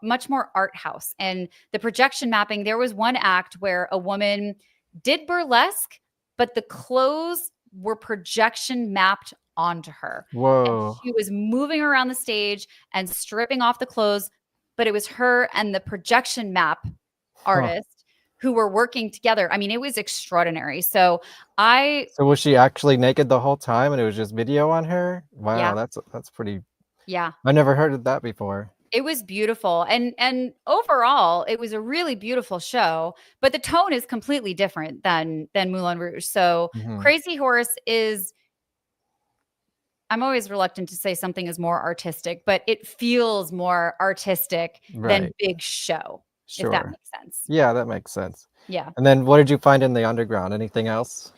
much more art house. And the projection mapping, there was one act where a woman did burlesque, but the clothes were projection mapped onto her. Whoa. And she was moving around the stage and stripping off the clothes, but it was her and the projection map artist who were working together. I mean, it was extraordinary. So was she actually naked the whole time and it was just video on her? Wow, Yeah. that's pretty. Yeah. I never heard of that before. It was beautiful. And overall, it was a really beautiful show, but the tone is completely different than Moulin Rouge. So Crazy Horse is, I'm always reluctant to say something is more artistic, but it feels more artistic than Big Show, if that makes sense. Yeah, that makes sense. Yeah. And then what did you find in the underground? Anything else?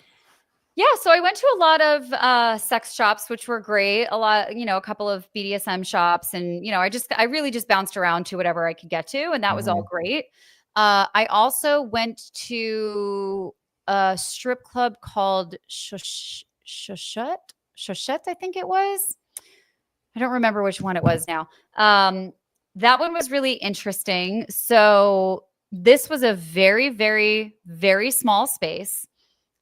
Yeah, so I went to a lot of sex shops, which were great. A lot, a couple of BDSM shops, and I really just bounced around to whatever I could get to, and that was all great. I also went to a strip club called Chochette, I think it was. I don't remember which one it was now. That one was really interesting. So this was a very, very, very small space.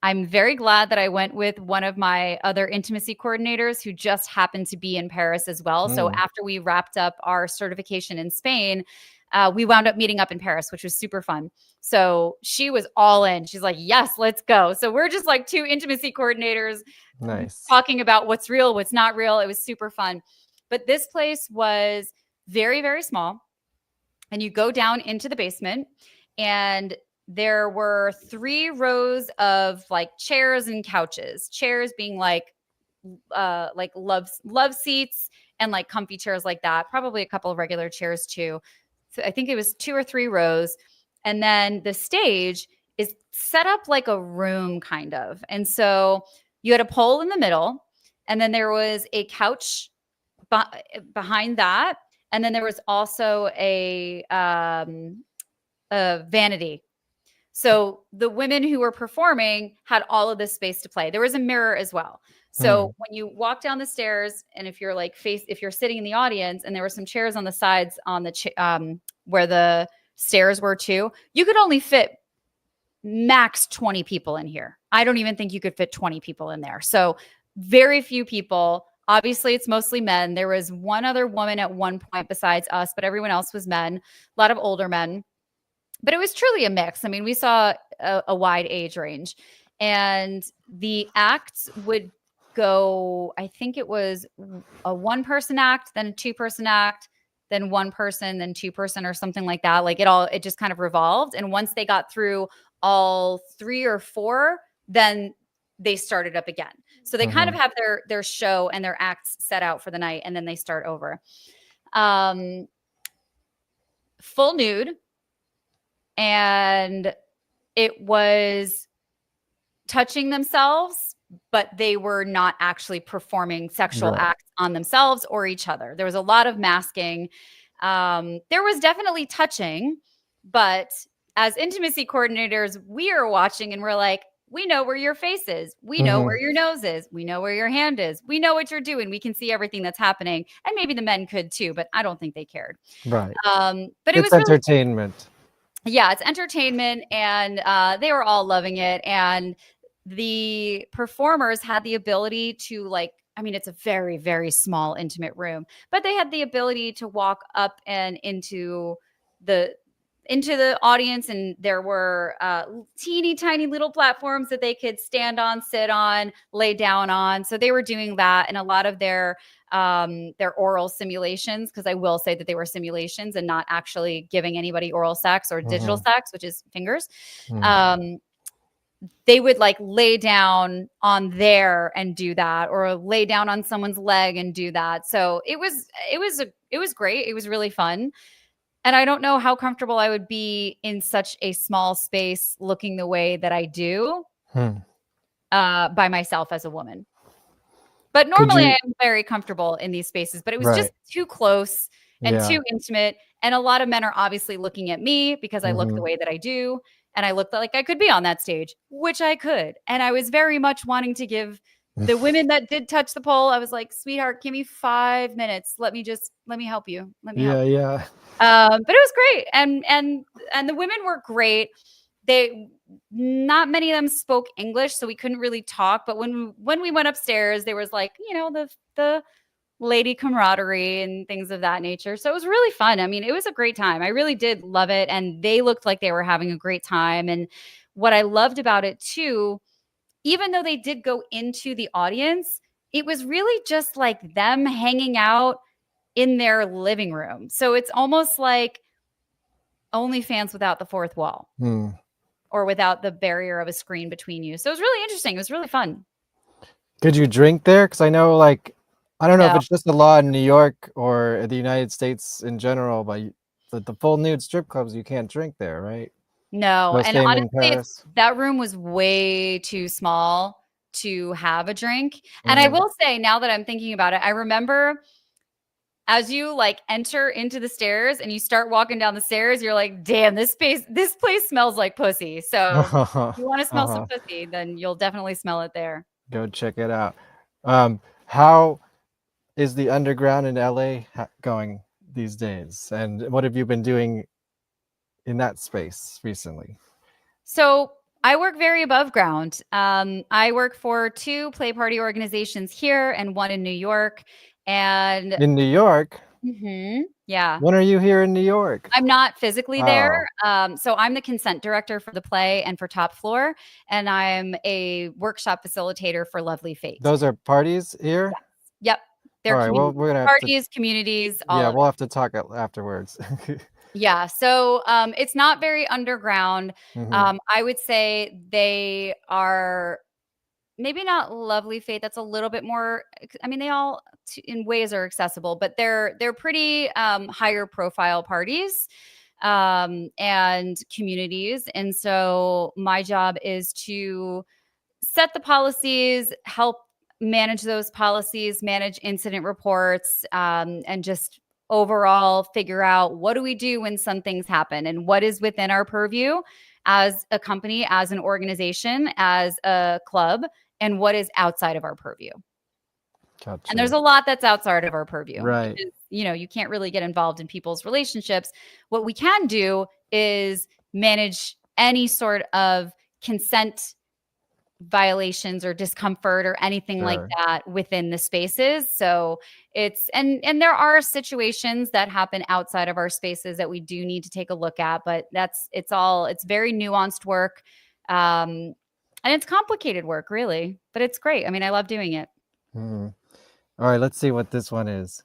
I'm very glad that I went with one of my other intimacy coordinators who just happened to be in Paris as well. So after we wrapped up our certification in Spain, we wound up meeting up in Paris, which was super fun. So she was all in. She's like, yes, let's go. So we're just like two intimacy coordinators talking about what's real, what's not real. It was super fun. But this place was very, very small. And you go down into the basement, and there were 3 rows of like chairs and couches, chairs being like love seats and like comfy chairs like that. Probably a couple of regular chairs too. So I think it was 2 or 3 rows. And then the stage is set up like a room kind of. And so you had a pole in the middle, and then there was a couch behind that. And then there was also a vanity. So the women who were performing had all of this space to play. There was a mirror as well. So when you walk down the stairs, and if you're like if you're sitting in the audience, and there were some chairs on the sides on the where the stairs were too, you could only fit max 20 people in here. I don't even think you could fit 20 people in there. So very few people. Obviously, it's mostly men. There was one other woman at one point besides us, but everyone else was men, a lot of older men. But it was truly a mix. I mean, we saw a wide age range, and the acts would go, I think it was a 1-person act, then a 2-person act, then 1 person, then 2-person, or something like that. Like it just kind of revolved. And once they got through all 3 or 4, then they started up again. So they kind of have their show and their acts set out for the night, and then they start over. Full nude. And it was touching themselves, but they were not actually performing sexual acts on themselves or each other. There was a lot of masking. There was definitely touching, but as intimacy coordinators, we are watching and we're like, we know where your face is. We know where your nose is. We know where your hand is. We know what you're doing. We can see everything that's happening. And maybe the men could too, but I don't think they cared. Right. But it it's was entertainment. Yeah, it's entertainment, and they were all loving it. And the performers had the ability to it's a very, very small, intimate room, but they had the ability to walk up and into the audience, and there were teeny tiny little platforms that they could stand on, sit on, lay down on. So they were doing that, and a lot of their oral simulations, because I will say that they were simulations and not actually giving anybody oral sex or digital sex, which is fingers. They would lay down on there and do that, or lay down on someone's leg and do that. So it was great. It was really fun. And I don't know how comfortable I would be in such a small space looking the way that I do by myself as a woman. But normally I am very comfortable in these spaces, but it was just too close and too intimate. And a lot of men are obviously looking at me because I look the way that I do. And I looked like I could be on that stage, which I could. And I was very much wanting to give The women that did touch the pole, I was like, sweetheart, give me 5 minutes. Let me help you. Let me help you. Yeah. But it was great. And the women were great. Not many of them spoke English, so we couldn't really talk. But when we went upstairs, there was like, the lady camaraderie and things of that nature. So it was really fun. I mean, it was a great time. I really did love it. And they looked like they were having a great time. And what I loved about it too, even though they did go into the audience, it was really just like them hanging out in their living room. So it's almost like OnlyFans without the fourth wall or without the barrier of a screen between you. So it was really interesting. It was really fun. Could you drink there? Because I know, like, I don't know if No. it's just a law in New York or the United States in general, but the full nude strip clubs, you can't drink there, right? No. No, And same in honestly, Paris. that room was way too small to have a drink. And I will say, now that I'm thinking about it, I remember as you like enter into the stairs and you start walking down the stairs, you're like, damn, this place smells like pussy. So if you want to smell some pussy, then you'll definitely smell it there. Go check it out. How is the underground in LA going these days? And what have you been doing in that space recently? So I work very above ground. I work for 2 play party organizations here and 1 in New York. And in New York? Yeah. When are you here in New York? I'm not physically there. So I'm the consent director for the play and for Top Floor. And I'm a workshop facilitator for Lovely Fate. Those are parties here? Yep. They're all right, well, we're gonna parties, communities, all yeah, of we'll have to talk afterwards. Yeah. So it's not very underground. I would say they are maybe not Lovely Fate. That's a little bit more, I mean, they all in ways are accessible, but they're pretty higher profile parties and communities. And so my job is to set the policies, help manage those policies, manage incident reports, and just overall figure out what do we do when some things happen and what is within our purview as a company, as an organization, as a club, and what is outside of our purview. Gotcha. And there's a lot that's outside of our purview. Right. Because, you can't really get involved in people's relationships. What we can do is manage any sort of consent violations or discomfort or anything like that within the spaces. So it's and there are situations that happen outside of our spaces that we do need to take a look at, but it's very nuanced work. And it's complicated work, really, but it's great. I mean, I love doing it. All right, let's see what this one is.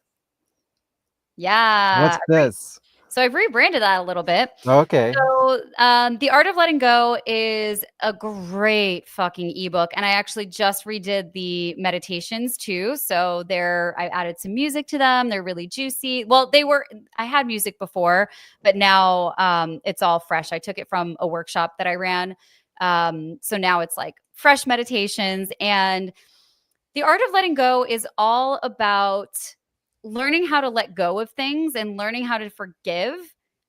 Yeah. What's this? So I've rebranded that a little bit. Okay. So The Art of Letting Go is a great fucking ebook. And I actually just redid the meditations too. So I added some music to them. They're really juicy. Well, I had music before, but now it's all fresh. I took it from a workshop that I ran. So now it's like fresh meditations. And The Art of Letting Go is all about learning how to let go of things and learning how to forgive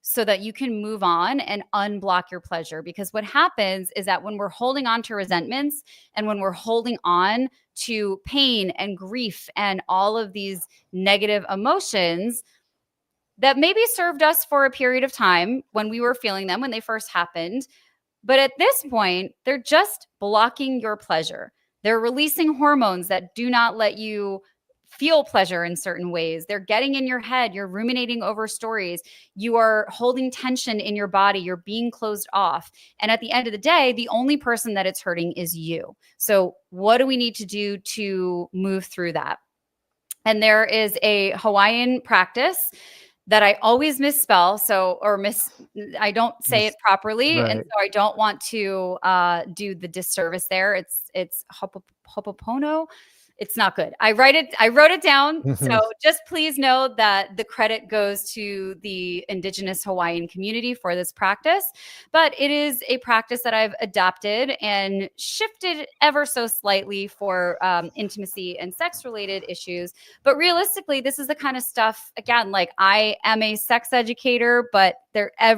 so that you can move on and unblock your pleasure. Because what happens is that when we're holding on to resentments and when we're holding on to pain and grief and all of these negative emotions that maybe served us for a period of time when we were feeling them when they first happened, but at this point, they're just blocking your pleasure. They're releasing hormones that do not let you feel pleasure in certain ways. They're getting in your head. You're ruminating over stories. You are holding tension in your body. You're being closed off. And at the end of the day, the only person that it's hurting is you. So what do we need to do to move through that? And there is a Hawaiian practice that I always misspell. I don't say it properly. Right. And so I don't want to do the disservice there. It's Hopopono. It's not good. I wrote it down. So just please know that the credit goes to the indigenous Hawaiian community for this practice. But it is a practice that I've adapted and shifted ever so slightly for intimacy and sex related issues. But realistically, this is the kind of stuff, again, like I am a sex educator, but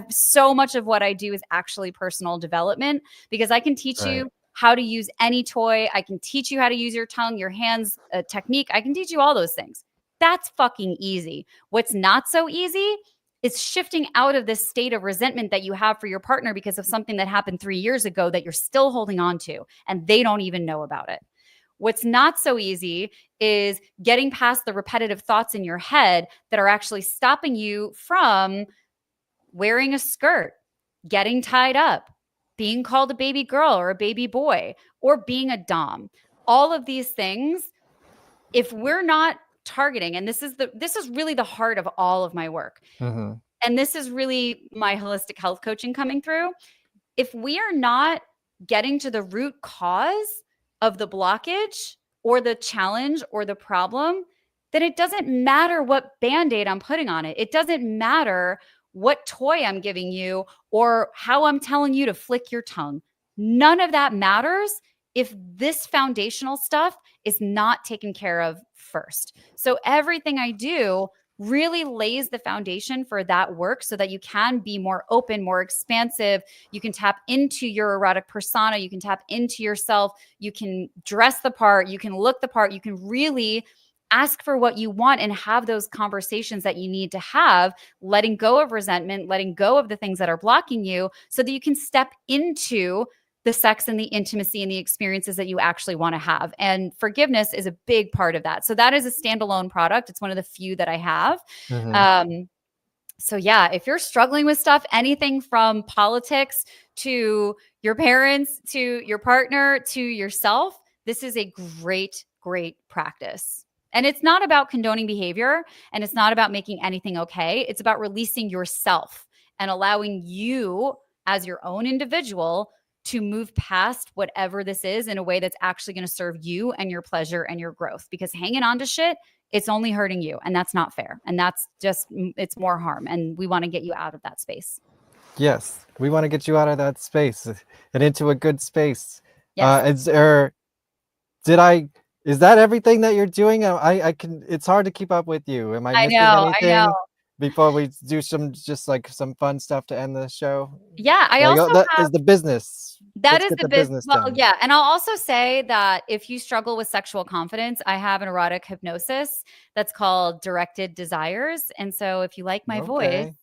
so much of what I do is actually personal development because I can teach you how to use any toy. I can teach you how to use your tongue, your hands, technique. I can teach you all those things. That's fucking easy. What's not so easy is shifting out of this state of resentment that you have for your partner because of something that happened 3 years ago that you're still holding on to, and they don't even know about it. What's not so easy is getting past the repetitive thoughts in your head that are actually stopping you from wearing a skirt, getting tied up, being called a baby girl or a baby boy, or being a dom. All of these things, if we're not targeting, and this is really the heart of all of my work. Mm-hmm. And this is really my holistic health coaching coming through. If we are not getting to the root cause of the blockage or the challenge or the problem, then it doesn't matter what Band-Aid I'm putting on it. It doesn't matter what toy I'm giving you or how I'm telling you to flick your tongue. None of that matters if this foundational stuff is not taken care of first. So everything I do really lays the foundation for that work so that you can be more open, more expansive. You can tap into your erotic persona. You can tap into yourself. You can dress the part. You can look the part. You can really ask for what you want and have those conversations that you need to have, letting go of resentment, letting go of the things that are blocking you so that you can step into the sex and the intimacy and the experiences that you actually want to have. And forgiveness is a big part of that. So that is a standalone product. It's one of the few that I have. Mm-hmm. So yeah, if you're struggling with stuff, anything from politics to your parents, to your partner, to yourself, this is a great, great practice. And it's not about condoning behavior, and it's not about making anything okay. It's about releasing yourself and allowing you as your own individual to move past whatever this is in a way that's actually going to serve you and your pleasure and your growth. Because hanging on to shit, it's only hurting you, and that's not fair. And that's just, it's more harm. And we want to get you out of that space. Yes, we want to get you out of that space and into a good space. Yes. Is that everything that you're doing? I can, it's hard to keep up with you. Am I missing anything? I know. Before we do some fun stuff to end the show? Yeah, I Like, also that have, is the business. that Let's is get the business. Well, done. yeah. And I'll also say that if you struggle with sexual confidence, I have an erotic hypnosis that's called Directed Desires. And so if you like my voice,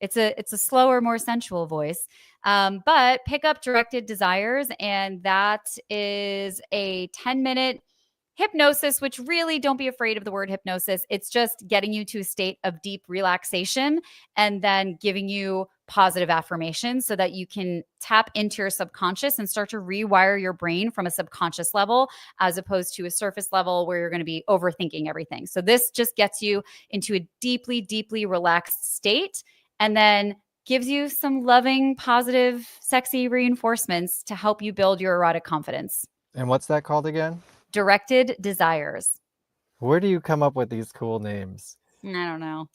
it's a slower, more sensual voice. But pick up Directed Desires, and that is a 10-minute hypnosis, which really, don't be afraid of the word hypnosis. It's just getting you to a state of deep relaxation and then giving you positive affirmations so that you can tap into your subconscious and start to rewire your brain from a subconscious level as opposed to a surface level where you're going to be overthinking everything. So this just gets you into a deeply, deeply relaxed state and then gives you some loving, positive, sexy reinforcements to help you build your erotic confidence. And what's that called again? Directed Desires. Where do you come up with these cool names? I don't know.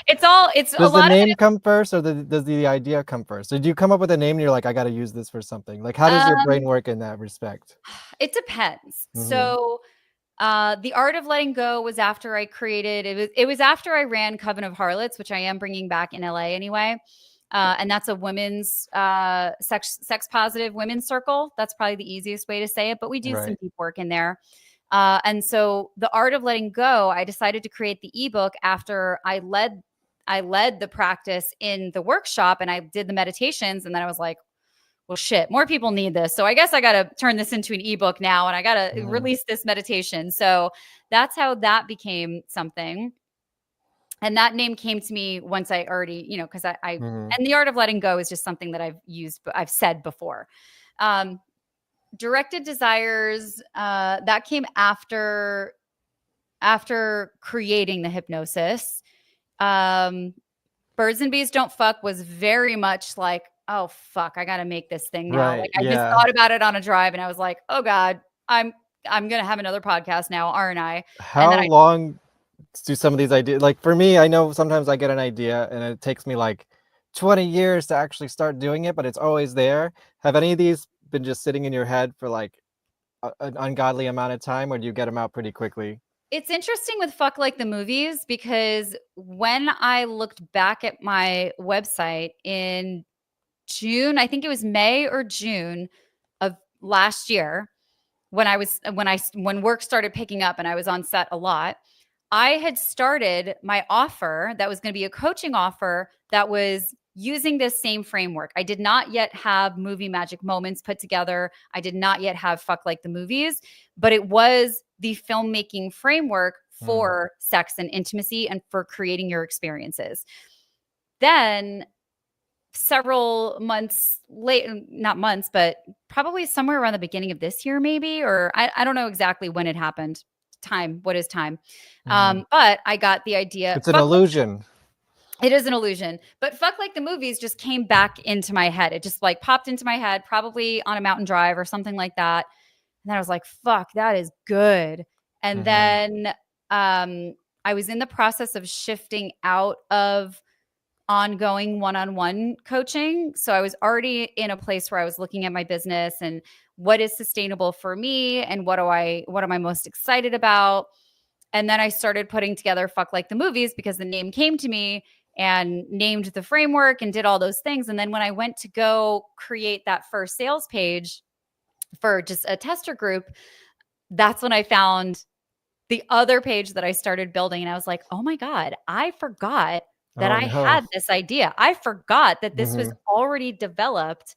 It's does a lot the name of it. come first, or does the idea come first? Or do you come up with a name and you're like, I got to use this for something? Like, how does your brain work in that respect? It depends. Mhm. So The Art of Letting Go was after I created, it was after I ran Coven of Harlots, which I am bringing back in LA anyway. And that's a women's sex positive women's circle. That's probably the easiest way to say it, but we do some deep work in there. And so The Art of Letting Go, I decided to create the ebook after I led the practice in the workshop and I did the meditations. And then I was like, well, shit, more people need this. So I guess I got to turn this into an ebook now and I got to release this meditation. So that's how that became something. And that name came to me once I already, because and The Art of Letting Go is just something that I've said before. Directed Desires, that came after creating the hypnosis. Birds and Bees Don't Fuck was very much like, oh fuck, I got to make this thing now. Right, Like I just thought about it on a drive and I was like, oh God, I'm going to have another podcast now, aren't I? How long do some of these ideas, like for me, I know sometimes I get an idea and it takes me like 20 years to actually start doing it, but it's always there. Have any of these been just sitting in your head for like an ungodly amount of time, or do you get them out pretty quickly? It's interesting with Fuck Like the Movies because when I looked back at my website in June, I think it was May or June of last year when work started picking up and I was on set a lot, I had started my offer that was going to be a coaching offer that was using this same framework. I did not yet have Movie Magic Moments put together. I did not yet have Fuck Like the Movies, but it was the filmmaking framework for sex and intimacy and for creating your experiences. Then several months late, not months, but probably somewhere around the beginning of this year, maybe, or I don't know exactly when it happened. Time, what is time? But I got the idea. It's an illusion. It is an illusion, but Fuck Like the Movies just came back into my head. It just like popped into my head, probably on a mountain drive or something like that. And then I was like, fuck, that is good. And then I was in the process of shifting out of ongoing one-on-one coaching. So I was already in a place where I was looking at my business and what is sustainable for me and what am I most excited about? And then I started putting together Fuck Like the Movies because the name came to me and named the framework and did all those things. And then when I went to go create that first sales page for just a tester group, that's when I found the other page that I started building. And I was like, oh my God, I forgot that I had this idea. I forgot that this was already developed,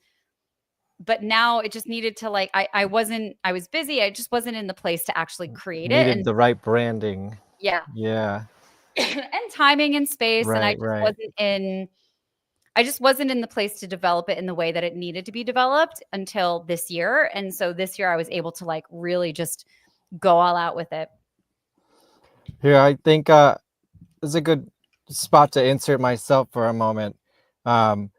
but now it just needed to like, I was busy. I just wasn't in the place to actually create it. Needed the right branding. Yeah. Yeah. And timing and space. Right, and I just wasn't in the place to develop it in the way that it needed to be developed until this year. And so this year I was able to like really just go all out with it. Here, I think this is a good spot to insert myself for a moment. And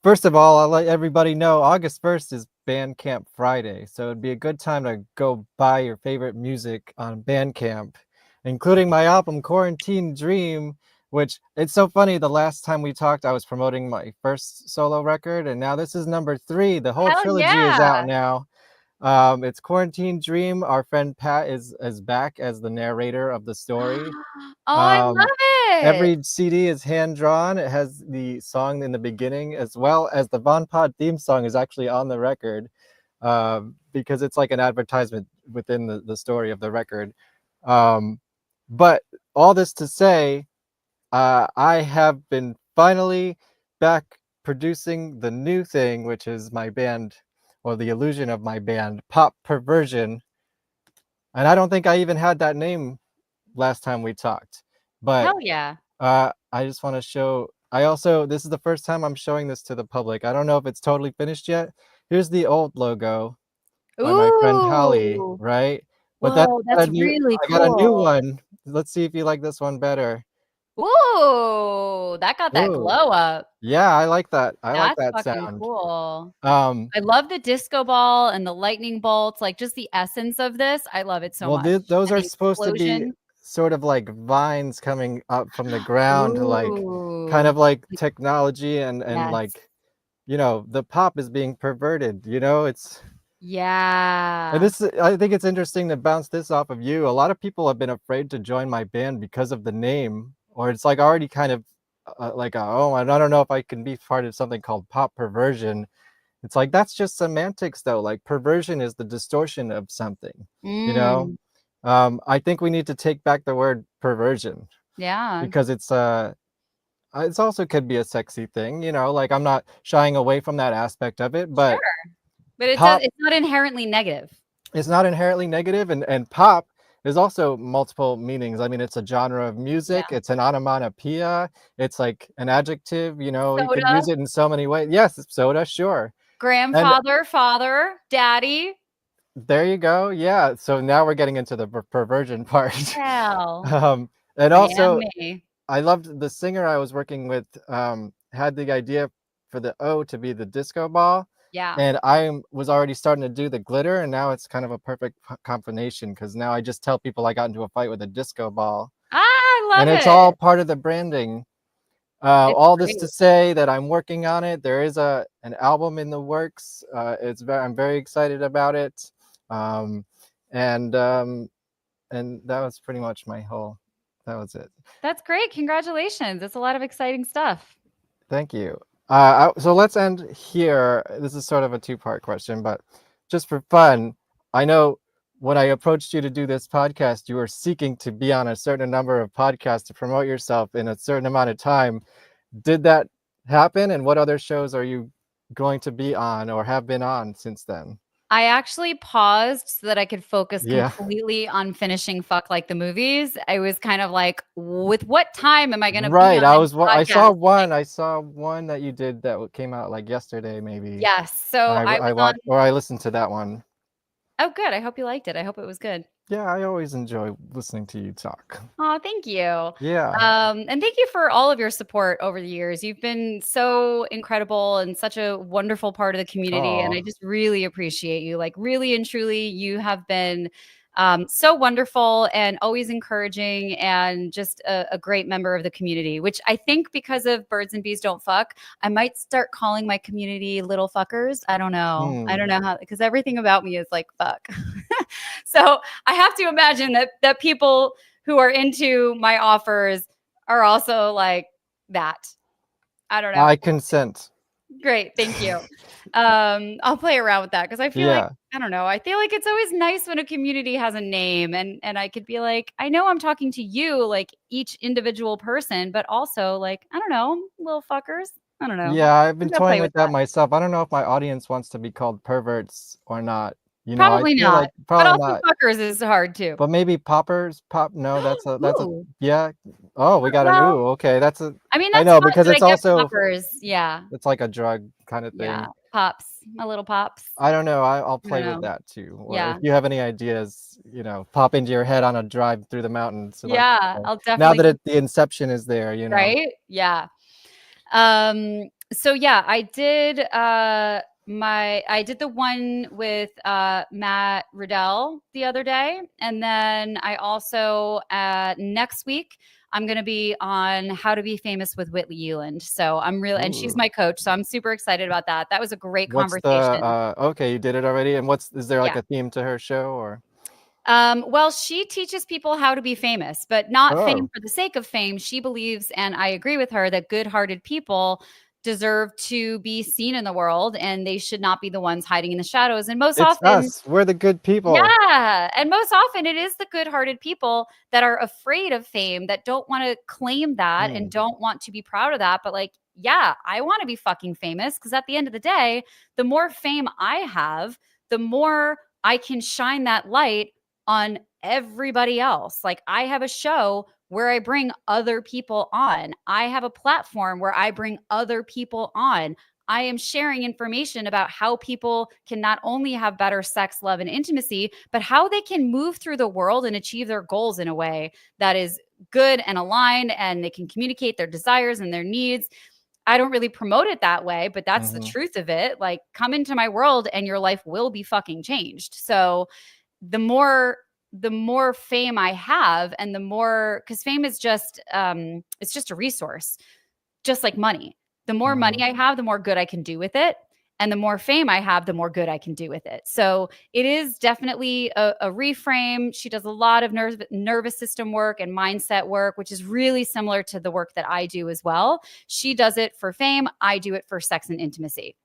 first of all, I'll let everybody know August 1st is Bandcamp Friday. So it'd be a good time to go buy your favorite music on Bandcamp, including my album Quarantine Dream, which it's so funny. The last time we talked, I was promoting my first solo record, and now this is number 3. The whole trilogy is out now. It's Quarantine Dream. Our friend Pat is back as the narrator of the story. I love it. Every CD is hand drawn. It has the song in the beginning, as well as the VonPod theme song is actually on the record, because it's like an advertisement within the story of the record. But all this to say, I have been finally back producing the new thing, which is my band, or the illusion of my band, Pop Perversion. And I don't think I even had that name last time we talked. But hell yeah. I just want to show, this is the first time I'm showing this to the public. I don't know if it's totally finished yet. Here's the old logo by my friend Holly, right? But that's really cool. I got a new one. Let's see if you like this one better. Ooh, that got that glow up. Yeah, I like that. I like that fucking sound. Cool. I love the disco ball and the lightning bolts, like just the essence of this. I love it so much. Well, those are supposed to be sort of like vines coming up from the ground, like kind of like technology and like, you know, the pop is being perverted, you know, it's. Yeah. And this, I think it's interesting to bounce this off of you. A lot of people have been afraid to join my band because of the name, or it's like already kind of like, I don't know if I can be part of something called Pop Perversion. It's like, that's just semantics though. Like perversion is the distortion of something, you know? I think we need to take back the word perversion. Yeah. Because it's also could be a sexy thing, you know, like I'm not shying away from that aspect of it, but sure. But it's not inherently negative. It's not inherently negative, and pop is also multiple meanings. I mean, it's a genre of music, it's an onomatopoeia, it's like an adjective, you know, you can use it in so many ways. Yes, soda, sure. Grandfather, father, daddy. There you go. Yeah. So now we're getting into the perversion part. Hell. And also, I loved the singer I was working with had the idea for the O to be the disco ball. Yeah. And I was already starting to do the glitter, and now it's kind of a perfect combination because now I just tell people I got into a fight with a disco ball. I love it. And it's all part of the branding. All this to say that I'm working on it. There is an album in the works. I'm very excited about it. And that was pretty much that was it. That's great. Congratulations. It's a lot of exciting stuff. Thank you. So let's end here. This is sort of a two-part question, but just for fun, I know when I approached you to do this podcast, you were seeking to be on a certain number of podcasts to promote yourself in a certain amount of time. Did that happen? And what other shows are you going to be on or have been on since then? I actually paused so that I could focus Yeah. completely on finishing Fuck Like the Movies. I was kind of like, with what time am I going to be Right. on I any was. I podcast? saw one that you did that came out like yesterday, maybe. Yes. So I was I on. watched or I listened to that one. Oh, good. I hope you liked it. I hope it was good. Yeah, I always enjoy listening to you talk. Oh, thank you. Yeah. And thank you for all of your support over the years. You've been so incredible and such a wonderful part of the community. And Aw. I just really appreciate you. Like, really and truly, you have been so wonderful and always encouraging and just a great member of the community, which I think because of Birds and Bees Don't Fuck, I might start calling my community little fuckers. I don't know. I don't know how, because everything about me is like fuck. So I have to imagine that people who are into my offers are also like that. I don't know. I consent. Great. Thank you. I'll play around with that because I feel like, I don't know. I feel like it's always nice when a community has a name and I could be like, I know I'm talking to you, like each individual person, but also like, I don't know, little fuckers. I don't know. Yeah, I've been I'll play toying with that myself. I don't know if my audience wants to be called perverts or not. You know, I Probably feel not. like But probably also not. fuckers is hard too. But maybe poppers. No, that's a Ooh. yeah. Oh, we got an Well, ooh. Okay, that's a. I mean, I that's know fun, because but I it's get also poppers. Yeah. it's like a drug kind of thing. Yeah. Pops. My little pops. I don't know. I'll I play don't with know. that too. Or Yeah. if you have any ideas, pop into your head on a drive through the mountains. So Yeah, I'll now definitely. that the inception is there, Right? Yeah. So yeah, I did I did the one with Matt Riddell the other day, and then I also next week I'm going to be on How to Be Famous with Whitley Euland. So I'm really, and she's Ooh. my coach, so I'm super excited about that. That was a great What's conversation. okay, you did it already. And is there like Yeah. a theme to her show or? Well, she teaches people how to be famous, but not fame Oh. for the sake of fame. She believes, and I agree with her, that good-hearted people deserve to be seen in the world and they should not be the ones hiding in the shadows. And most It's often, us. We're the good people. yeah, and most often it is the good-hearted people that are afraid of fame, that don't want to claim that and don't want to be proud of that. But like, yeah, I want to be fucking famous because at the end of the day, the more fame I have, the more I can shine that light on everybody else. Like, I have a show where I bring other people on. I have a platform where I bring other people on. I am sharing information about how people can not only have better sex, love, and intimacy, but how they can move through the world and achieve their goals in a way that is good and aligned, and they can communicate their desires and their needs. I don't really promote it that way, but that's the truth of it. Like, come into my world and your life will be fucking changed. So the more fame I have, and the more, because fame is just it's just a resource, just like money. The more money I have, the more good I can do with it. And the more fame I have, the more good I can do with it. So it is definitely a reframe. She does a lot of nervous system work and mindset work, which is really similar to the work that I do as well. She does it for fame. I do it for sex and intimacy.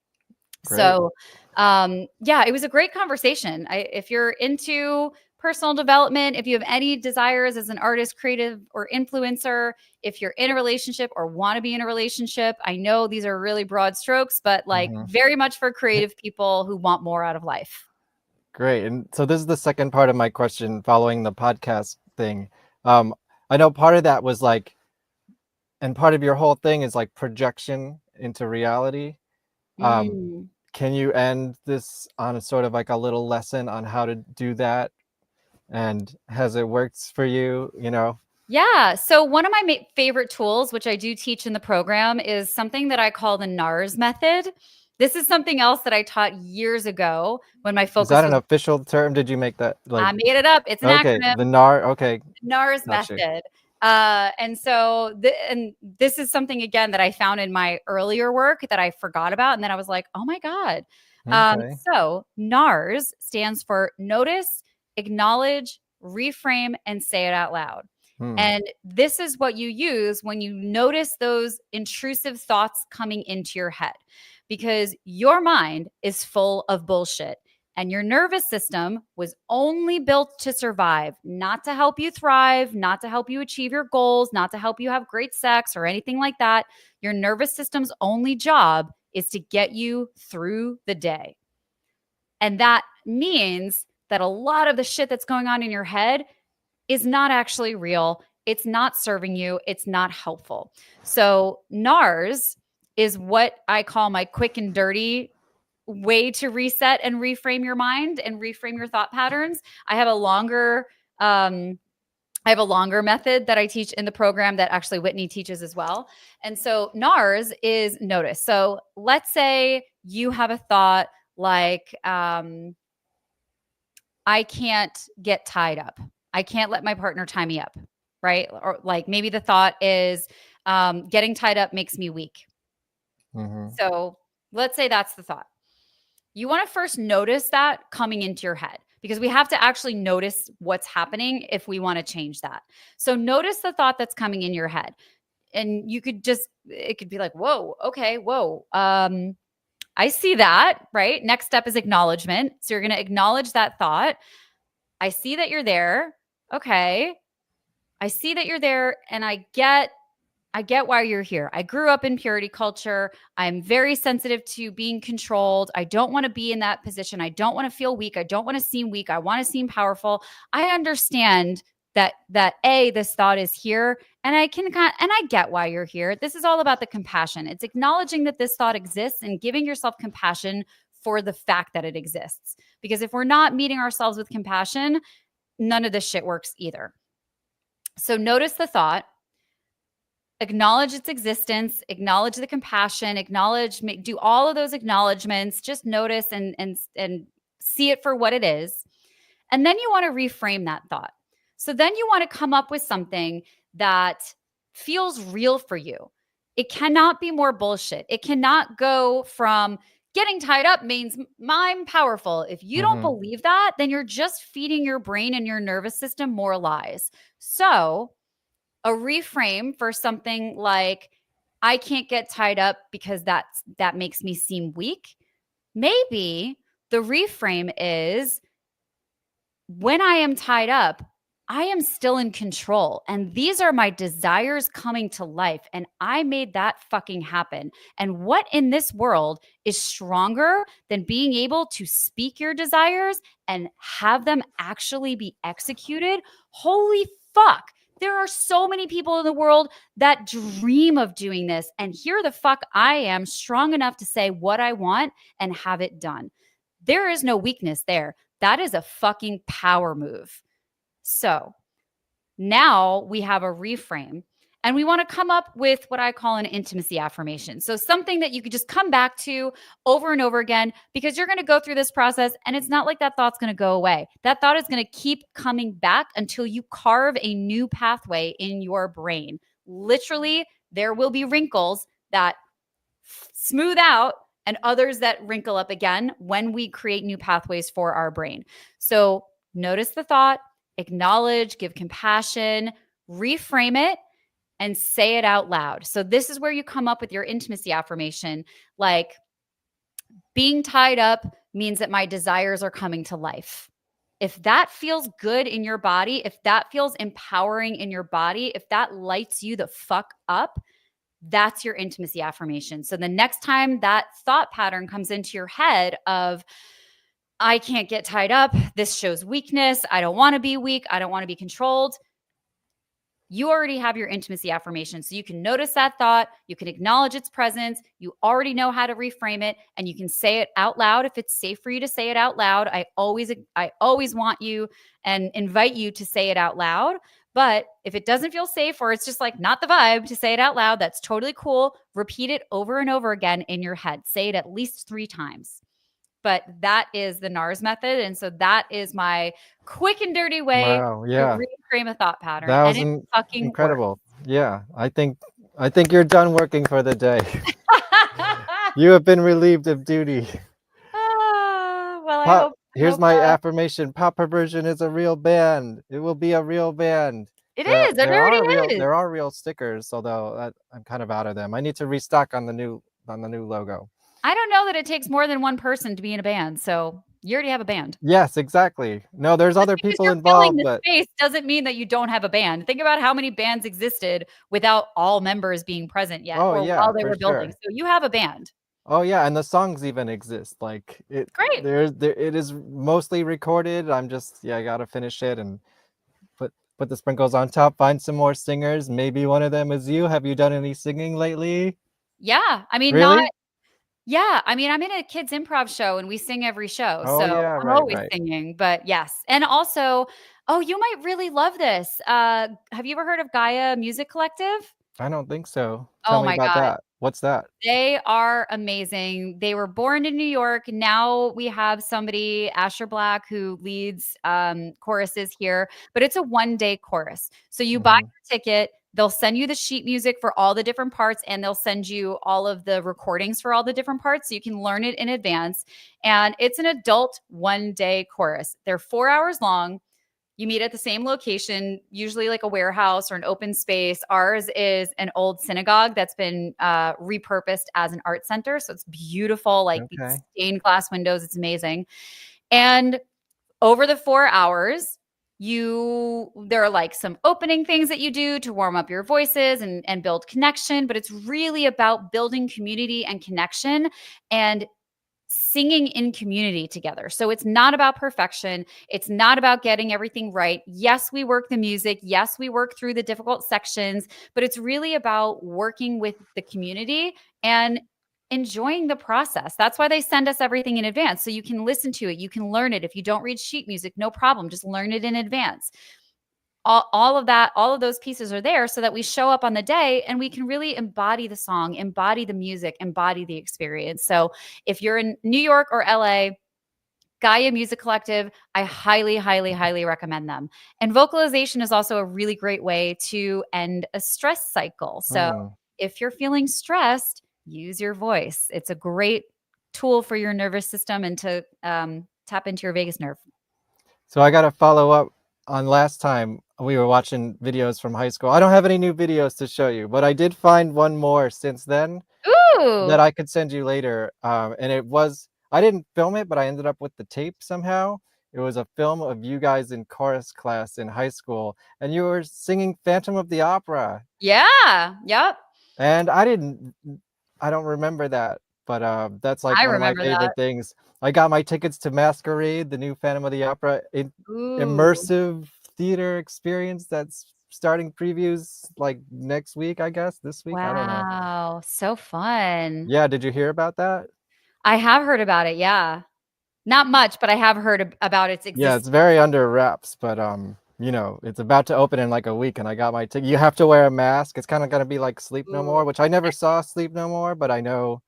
Great. So yeah, it was a great conversation. If you're into personal development, if you have any desires as an artist, creative, or influencer, if you're in a relationship or want to be in a relationship, I know these are really broad strokes, but like very much for creative people who want more out of life. Great. And so this is the second part of my question following the podcast thing. I know part of that was like, and part of your whole thing is like projection into reality. Can you end this on a sort of like a little lesson on how to do that? And has it worked for you, Yeah. So one of my favorite tools, which I do teach in the program, is something that I call the NARS method. This is something else that I taught years ago when my focus was that an was. official term? Did you make that? I made it up. It's an acronym. The NAR. Okay. NARS method. And so this is something, again, that I found in my earlier work that I forgot about. And then I was like, oh my God. So NARS stands for notice, acknowledge, reframe, and say it out loud. And this is what you use when you notice those intrusive thoughts coming into your head, because your mind is full of bullshit. And your nervous system was only built to survive, not to help you thrive, not to help you achieve your goals, not to help you have great sex or anything like that. Your nervous system's only job is to get you through the day. And that means that a lot of the shit that's going on in your head is not actually real. It's not serving you. It's not helpful. So NARS is what I call my quick and dirty way to reset and reframe your mind and reframe your thought patterns. I have a longer method that I teach in the program that actually Whitney teaches as well. And so NARS is notice. So let's say you have a thought like, I can't get tied up. I can't let my partner tie me up, right? Or like maybe the thought is getting tied up makes me weak. So let's say that's the thought. You want to first notice that coming into your head, because we have to actually notice what's happening if we want to change that. So notice the thought that's coming in your head. And you could it could be like, whoa, okay, whoa. I see that, right? Next step is acknowledgement. So you're going to acknowledge that thought. I see that you're there. Okay. I see that you're there, and I get why you're here. I grew up in purity culture. I'm very sensitive to being controlled. I don't want to be in that position. I don't want to feel weak. I don't want to seem weak. I want to seem powerful. I understand that this thought is here, and I get why you're here. This is all about the compassion. It's acknowledging that this thought exists and giving yourself compassion for the fact that it exists. Because if we're not meeting ourselves with compassion, none of this shit works either. So notice the thought. Acknowledge its existence, acknowledge the compassion, do all of those acknowledgments, just notice and see it for what it is. And then you want to reframe that thought. So then you want to come up with something that feels real for you. It cannot be more bullshit. It cannot go from getting tied up means I'm powerful. If you don't believe that, then you're just feeding your brain and your nervous system more lies. So a reframe for something like, I can't get tied up because that makes me seem weak. Maybe the reframe is, when I am tied up, I am still in control. And these are my desires coming to life. And I made that fucking happen. And what in this world is stronger than being able to speak your desires and have them actually be executed? Holy fuck. There are so many people in the world that dream of doing this. And here the fuck I am, strong enough to say what I want and have it done. There is no weakness there. That is a fucking power move. So now we have a reframe, and we want to come up with what I call an intimacy affirmation. So something that you could just come back to over and over again, because you're going to go through this process and it's not like that thought's going to go away. That thought is going to keep coming back until you carve a new pathway in your brain. Literally, there will be wrinkles that smooth out and others that wrinkle up again when we create new pathways for our brain. So notice the thought, acknowledge, give compassion, reframe it, and say it out loud. So this is where you come up with your intimacy affirmation. Like, being tied up means that my desires are coming to life. If that feels good in your body, if that feels empowering in your body, if that lights you the fuck up, that's your intimacy affirmation. So the next time that thought pattern comes into your head of, I can't get tied up, this shows weakness, I don't want to be weak, I don't want to be controlled, you already have your intimacy affirmation. So you can notice that thought, you can acknowledge its presence, you already know how to reframe it, and you can say it out loud if it's safe for you to say it out loud. I always want you and invite you to say it out loud. But if it doesn't feel safe, or it's just like not the vibe to say it out loud, that's totally cool. Repeat it over and over again in your head. Say it at least 3 times. But that is the NARS method. And so that is my quick and dirty way to reframe a thought pattern. That was and it fucking incredible. works. Yeah, I think you're done working for the day. You have been relieved of duty. Well, Here's my affirmation. Pop Perversion is a real band. It will be a real band. It is. It already is. There are real stickers, although I'm kind of out of them. I need to restock on the new logo. I don't know that it takes more than one person to be in a band, so you already have a band. Yes, exactly. No, there's other Because people you're filling involved, the but space doesn't mean that you don't have a band. Think about how many bands existed without all members being present yet, oh or yeah, while they for were building. sure. So you have a band. Oh yeah, and the songs even exist. Like Great. it is mostly recorded. I gotta finish it and put the sprinkles on top. Find some more singers. Maybe one of them is you. Have you done any singing lately? Yeah. I mean, Really? yeah. I mean, I'm in a kids improv show and we sing every show. Oh So yeah, I'm right, always right. singing, but yes. And also, oh, you might really love this. Have you ever heard of Gaia Music Collective? I don't think so. Tell Oh me my about God. that. What's that? They are amazing. They were born in New York. Now we have somebody, Asher Black, who leads choruses here, but it's a 1-day chorus. So you buy your ticket, they'll send you the sheet music for all the different parts, and they'll send you all of the recordings for all the different parts so you can learn it in advance. And it's an adult 1-day chorus. They're 4 hours long. You meet at the same location, usually like a warehouse or an open space. Ours is an old synagogue that's been repurposed as an art center. So it's beautiful, like these Okay. stained glass windows. It's amazing. And over the 4 hours, there are like some opening things that you do to warm up your voices and build connection, but it's really about building community and connection and singing in community together. So it's not about perfection. It's not about getting everything right. Yes, we work the music. Yes, we work through the difficult sections, but it's really about working with the community and enjoying the process. That's why they send us everything in advance. So you can listen to it. You can learn it. If you don't read sheet music, no problem. Just learn it in advance. All of those pieces are there so that we show up on the day and we can really embody the song, embody the music, embody the experience. So if you're in New York or LA, Gaia Music Collective, I highly, highly, highly recommend them. And vocalization is also a really great way to end a stress cycle. So if you're feeling stressed, use your voice. It's a great tool for your nervous system and to tap into your vagus nerve. So I got to follow up on last time we were watching videos from high school. I don't have any new videos to show you, but I did find one more since then that I could send you later. And I didn't film it, but I ended up with the tape somehow. It was a film of you guys in chorus class in high school, and you were singing Phantom of the Opera. Yeah. Yep. And I don't remember that, but that's like one of my favorite things. I got my tickets to Masquerade, the new Phantom of the Opera immersive theater experience that's starting previews like next week, I guess, this week. I don't know. Wow, so fun. Yeah, did you hear about that? I have heard about it, yeah. Not much, but I have heard about its existence. Yeah, it's very under wraps, but it's about to open in like a week, and I got my ticket. You have to wear a mask. It's kind of gonna be like Sleep No More, which I never saw Sleep No More, but I know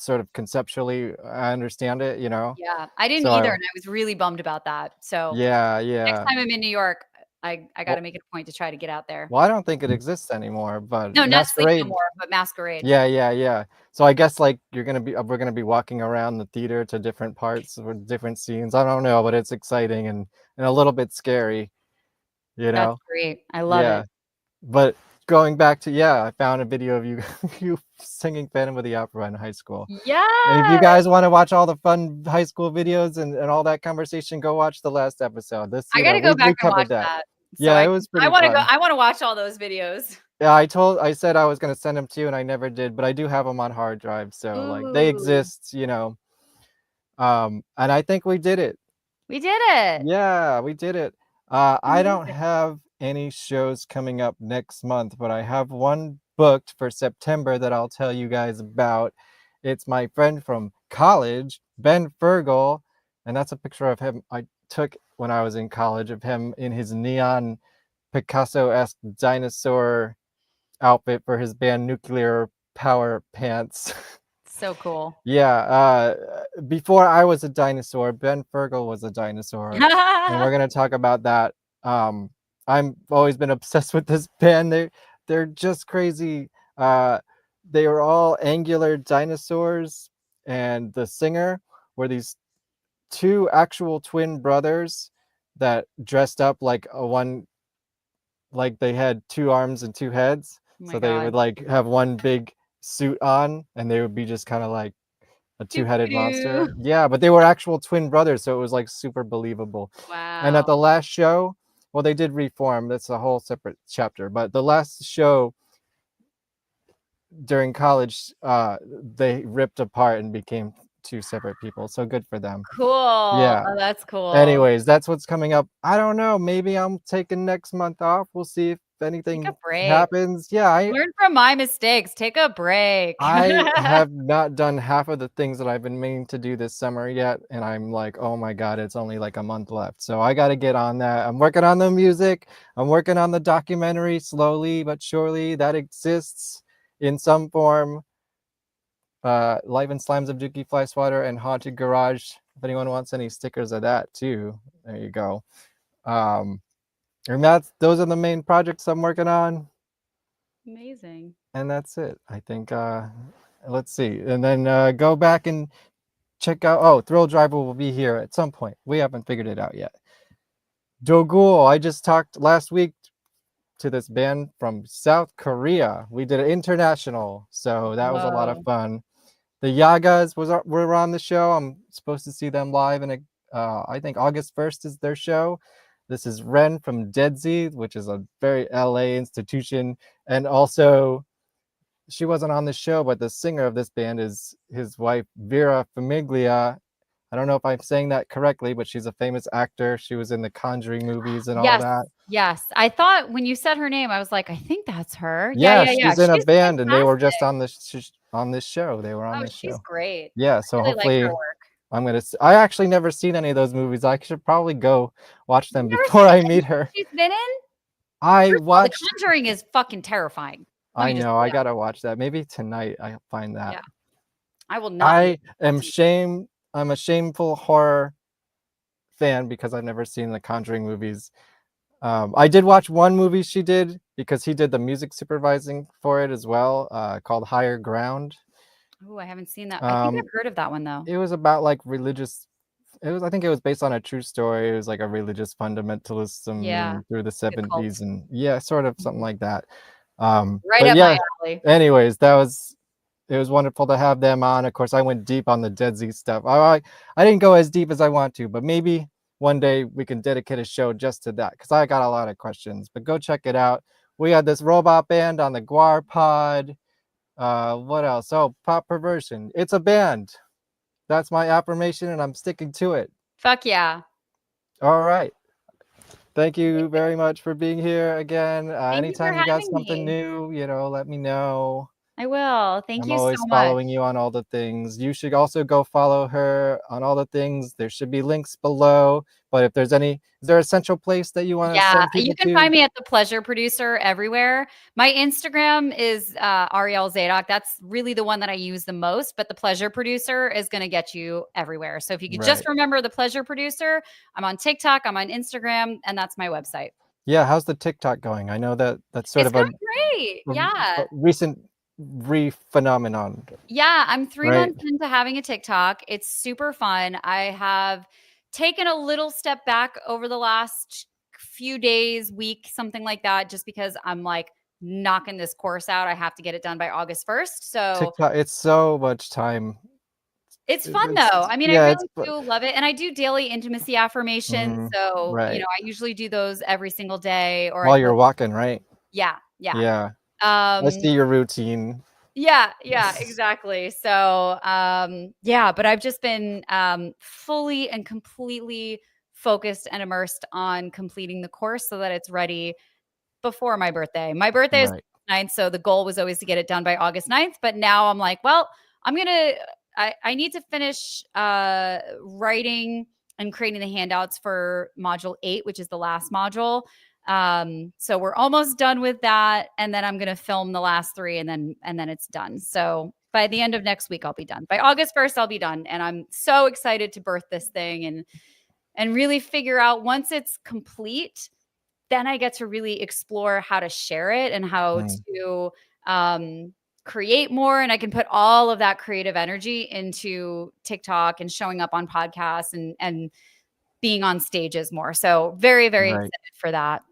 sort of conceptually I understand it, Yeah, I didn't either, and I was really bummed about that. So yeah. next time I'm in New York, I got to Well, make it a point to try to get out there. Well, I don't think it exists anymore, but No, not Sleep No Masquerade. More, but Masquerade. Yeah. So I guess like we're gonna be walking around the theater to different parts or different scenes. I don't know, but it's exciting and a little bit scary, That's great. I love it. But going back to I found a video of you you singing Phantom of the Opera in high school. Yeah. And if you guys want to watch all the fun high school videos and all that conversation, go watch the last episode. I got to go back and watch that. So it was pretty fun. I want to watch all those videos. Yeah, I said I was going to send them to you and I never did, but I do have them on hard drive. So like they exist, and I think we did it. We did it. Yeah, we did it. I don't have any shows coming up next month, but I have one booked for September that I'll tell you guys about. It's my friend from college, Ben Fergal, and that's a picture of him I took when I was in college of him in his neon Picasso-esque dinosaur outfit for his band Nuclear Power Pants. So cool. Yeah, before I was a dinosaur, Ben Fergal was a dinosaur, and we're gonna talk about that. I've always been obsessed with this band. They're just crazy. They were all angular dinosaurs, and the singer were these two actual twin brothers that dressed up like one like they had 2 arms and 2 heads. Oh my So they God. would like have one big suit on, and they would be just kind of like a 2-headed monster. Doo-doo. Yeah, but they were actual twin brothers, so it was like super believable. And at Wow. the last show, well, they did reform. That's a whole separate chapter. But the last show during college, they ripped apart and became 2 separate people. So good for them. Cool. Yeah. Oh, that's cool. Anyways, that's what's coming up. I don't know. Maybe I'm taking next month off. We'll see if Take anything a break. happens. Yeah, Learn from my mistakes. Take a break. I have not done half of the things that I've been meaning to do this summer yet, and I'm like, oh my God, it's only like a month left. So I got to get on that. I'm working on the music. I'm working on the documentary slowly but surely. That exists in some form. Life and Slimes of Dookie Fly Swatter and Haunted Garage. If anyone wants any stickers of that too, there you go. And those are the main projects I'm working on. Amazing. And that's it. I think let's see. And then go back and check out Thrill Driver will be here at some point. We haven't figured it out yet. Dogul, I just talked last week to this band from South Korea. We did an international, so that was a lot of fun. The Yagas were on the show. I'm supposed to see them live in I think August 1st is their show. This is Ren from Dead Z, which is a very LA institution. And also, she wasn't on the show, but the singer of this band is his wife, Vera Famiglia. I don't know if I'm saying that correctly, but she's a famous actor. She was in the Conjuring movies and all that. Yes. I thought when you said her name, I was like, I think that's her. Yeah, Yeah. she's in a band, fantastic. and they were just on this show. They were on this show. She's great. Yeah, so really hopefully like her work. I'm gonna. I actually never seen any of those movies. I should probably go watch them before I meet her. She's been in. I watched. The Conjuring is fucking terrifying. I know. I gotta watch that. Maybe tonight I'll find that. Yeah. I will not. I'm a shameful horror fan because I've never seen the Conjuring movies. I did watch one movie she did because he did the music supervising for it as well, called Higher Ground. Oh, I haven't seen that. I think I've heard of that one though. It was about like religious. I think it was based on a true story. It was like a religious fundamentalism through the 70s, and sort of something like that. Right up my alley. Anyways, it was wonderful to have them on. Of course, I went deep on the Dead Z stuff. I didn't go as deep as I want to, but maybe one day we can dedicate a show just to that because I got a lot of questions. But go check it out. We had this robot band on the Guar Pod. What else? Oh, Pop Perversion. It's a band. That's my affirmation, and I'm sticking to it. Fuck yeah. All right. Thank you very much for being here again. Anytime you got something new, let me know. I will. Thank you so much. I'm always following you on all the things. You should also go follow her on all the things. There should be links below. But if there's is there a central place that you want to send people you can find me at The Pleasure Producer everywhere. My Instagram is Arielle Zadok. That's really the one that I use the most. But The Pleasure Producer is going to get you everywhere. So if you could just remember The Pleasure Producer, I'm on TikTok, I'm on Instagram, and that's my website. Yeah, how's the TikTok going? I know that's sort of a great. A recent phenomenon. Yeah, I'm 3 months into having a TikTok. It's super fun. I have taken a little step back over the last few days, week, something like that, just because I'm like knocking this course out. I have to get it done by August 1st. So TikTok, it's so much time. It's fun though. I mean, I really do love it. And I do daily intimacy affirmations. So, I usually do those every single day or while you're walking, right? Yeah. I see your routine. Yeah, exactly. So, but I've just been fully and completely focused and immersed on completing the course so that it's ready before my birthday. My birthday is 9th, so the goal was always to get it done by August 9th. But now I'm like, well, I need to finish writing and creating the handouts for module 8, which is the last module. So we're almost done with that. And then I'm going to film the last 3 and then it's done. So by the end of next week, I'll be done. By August 1st, I'll be done. And I'm so excited to birth this thing and really figure out once it's complete, then I get to really explore how to share it and how to, create more. And I can put all of that creative energy into TikTok and showing up on podcasts and being on stages more. So very, very excited for that.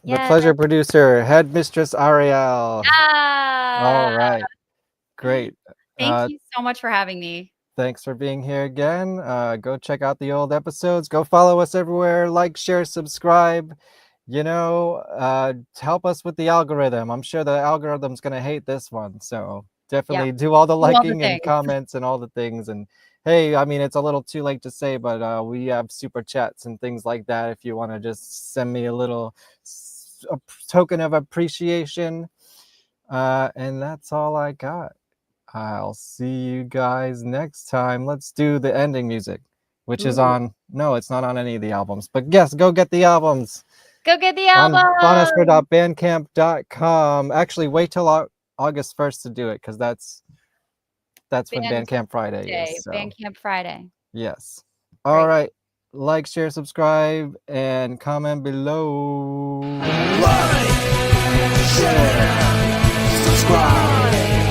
The pleasure producer, headmistress Arielle. Ah! All right. Great. Thank you so much for having me. Thanks for being here again. Go check out the old episodes. Go follow us everywhere. Like, share, subscribe. Help us with the algorithm. I'm sure the algorithm's going to hate this one. So definitely do all the liking and comments and all the things. And hey, I mean, it's a little too late to say, but we have super chats and things like that. If you want to just send me a little token of appreciation. And that's all I got. I'll see you guys next time. Let's do the ending music, which is on, no, it's not on any of the albums, but yes, go get the albums. Go get the album! On Vonesper.bandcamp.com. Actually, wait till August 1st to do it, because that's when Bandcamp Friday is. So. Bandcamp Friday. Yes. All right. Like, share, subscribe, and comment below. Like, share, subscribe.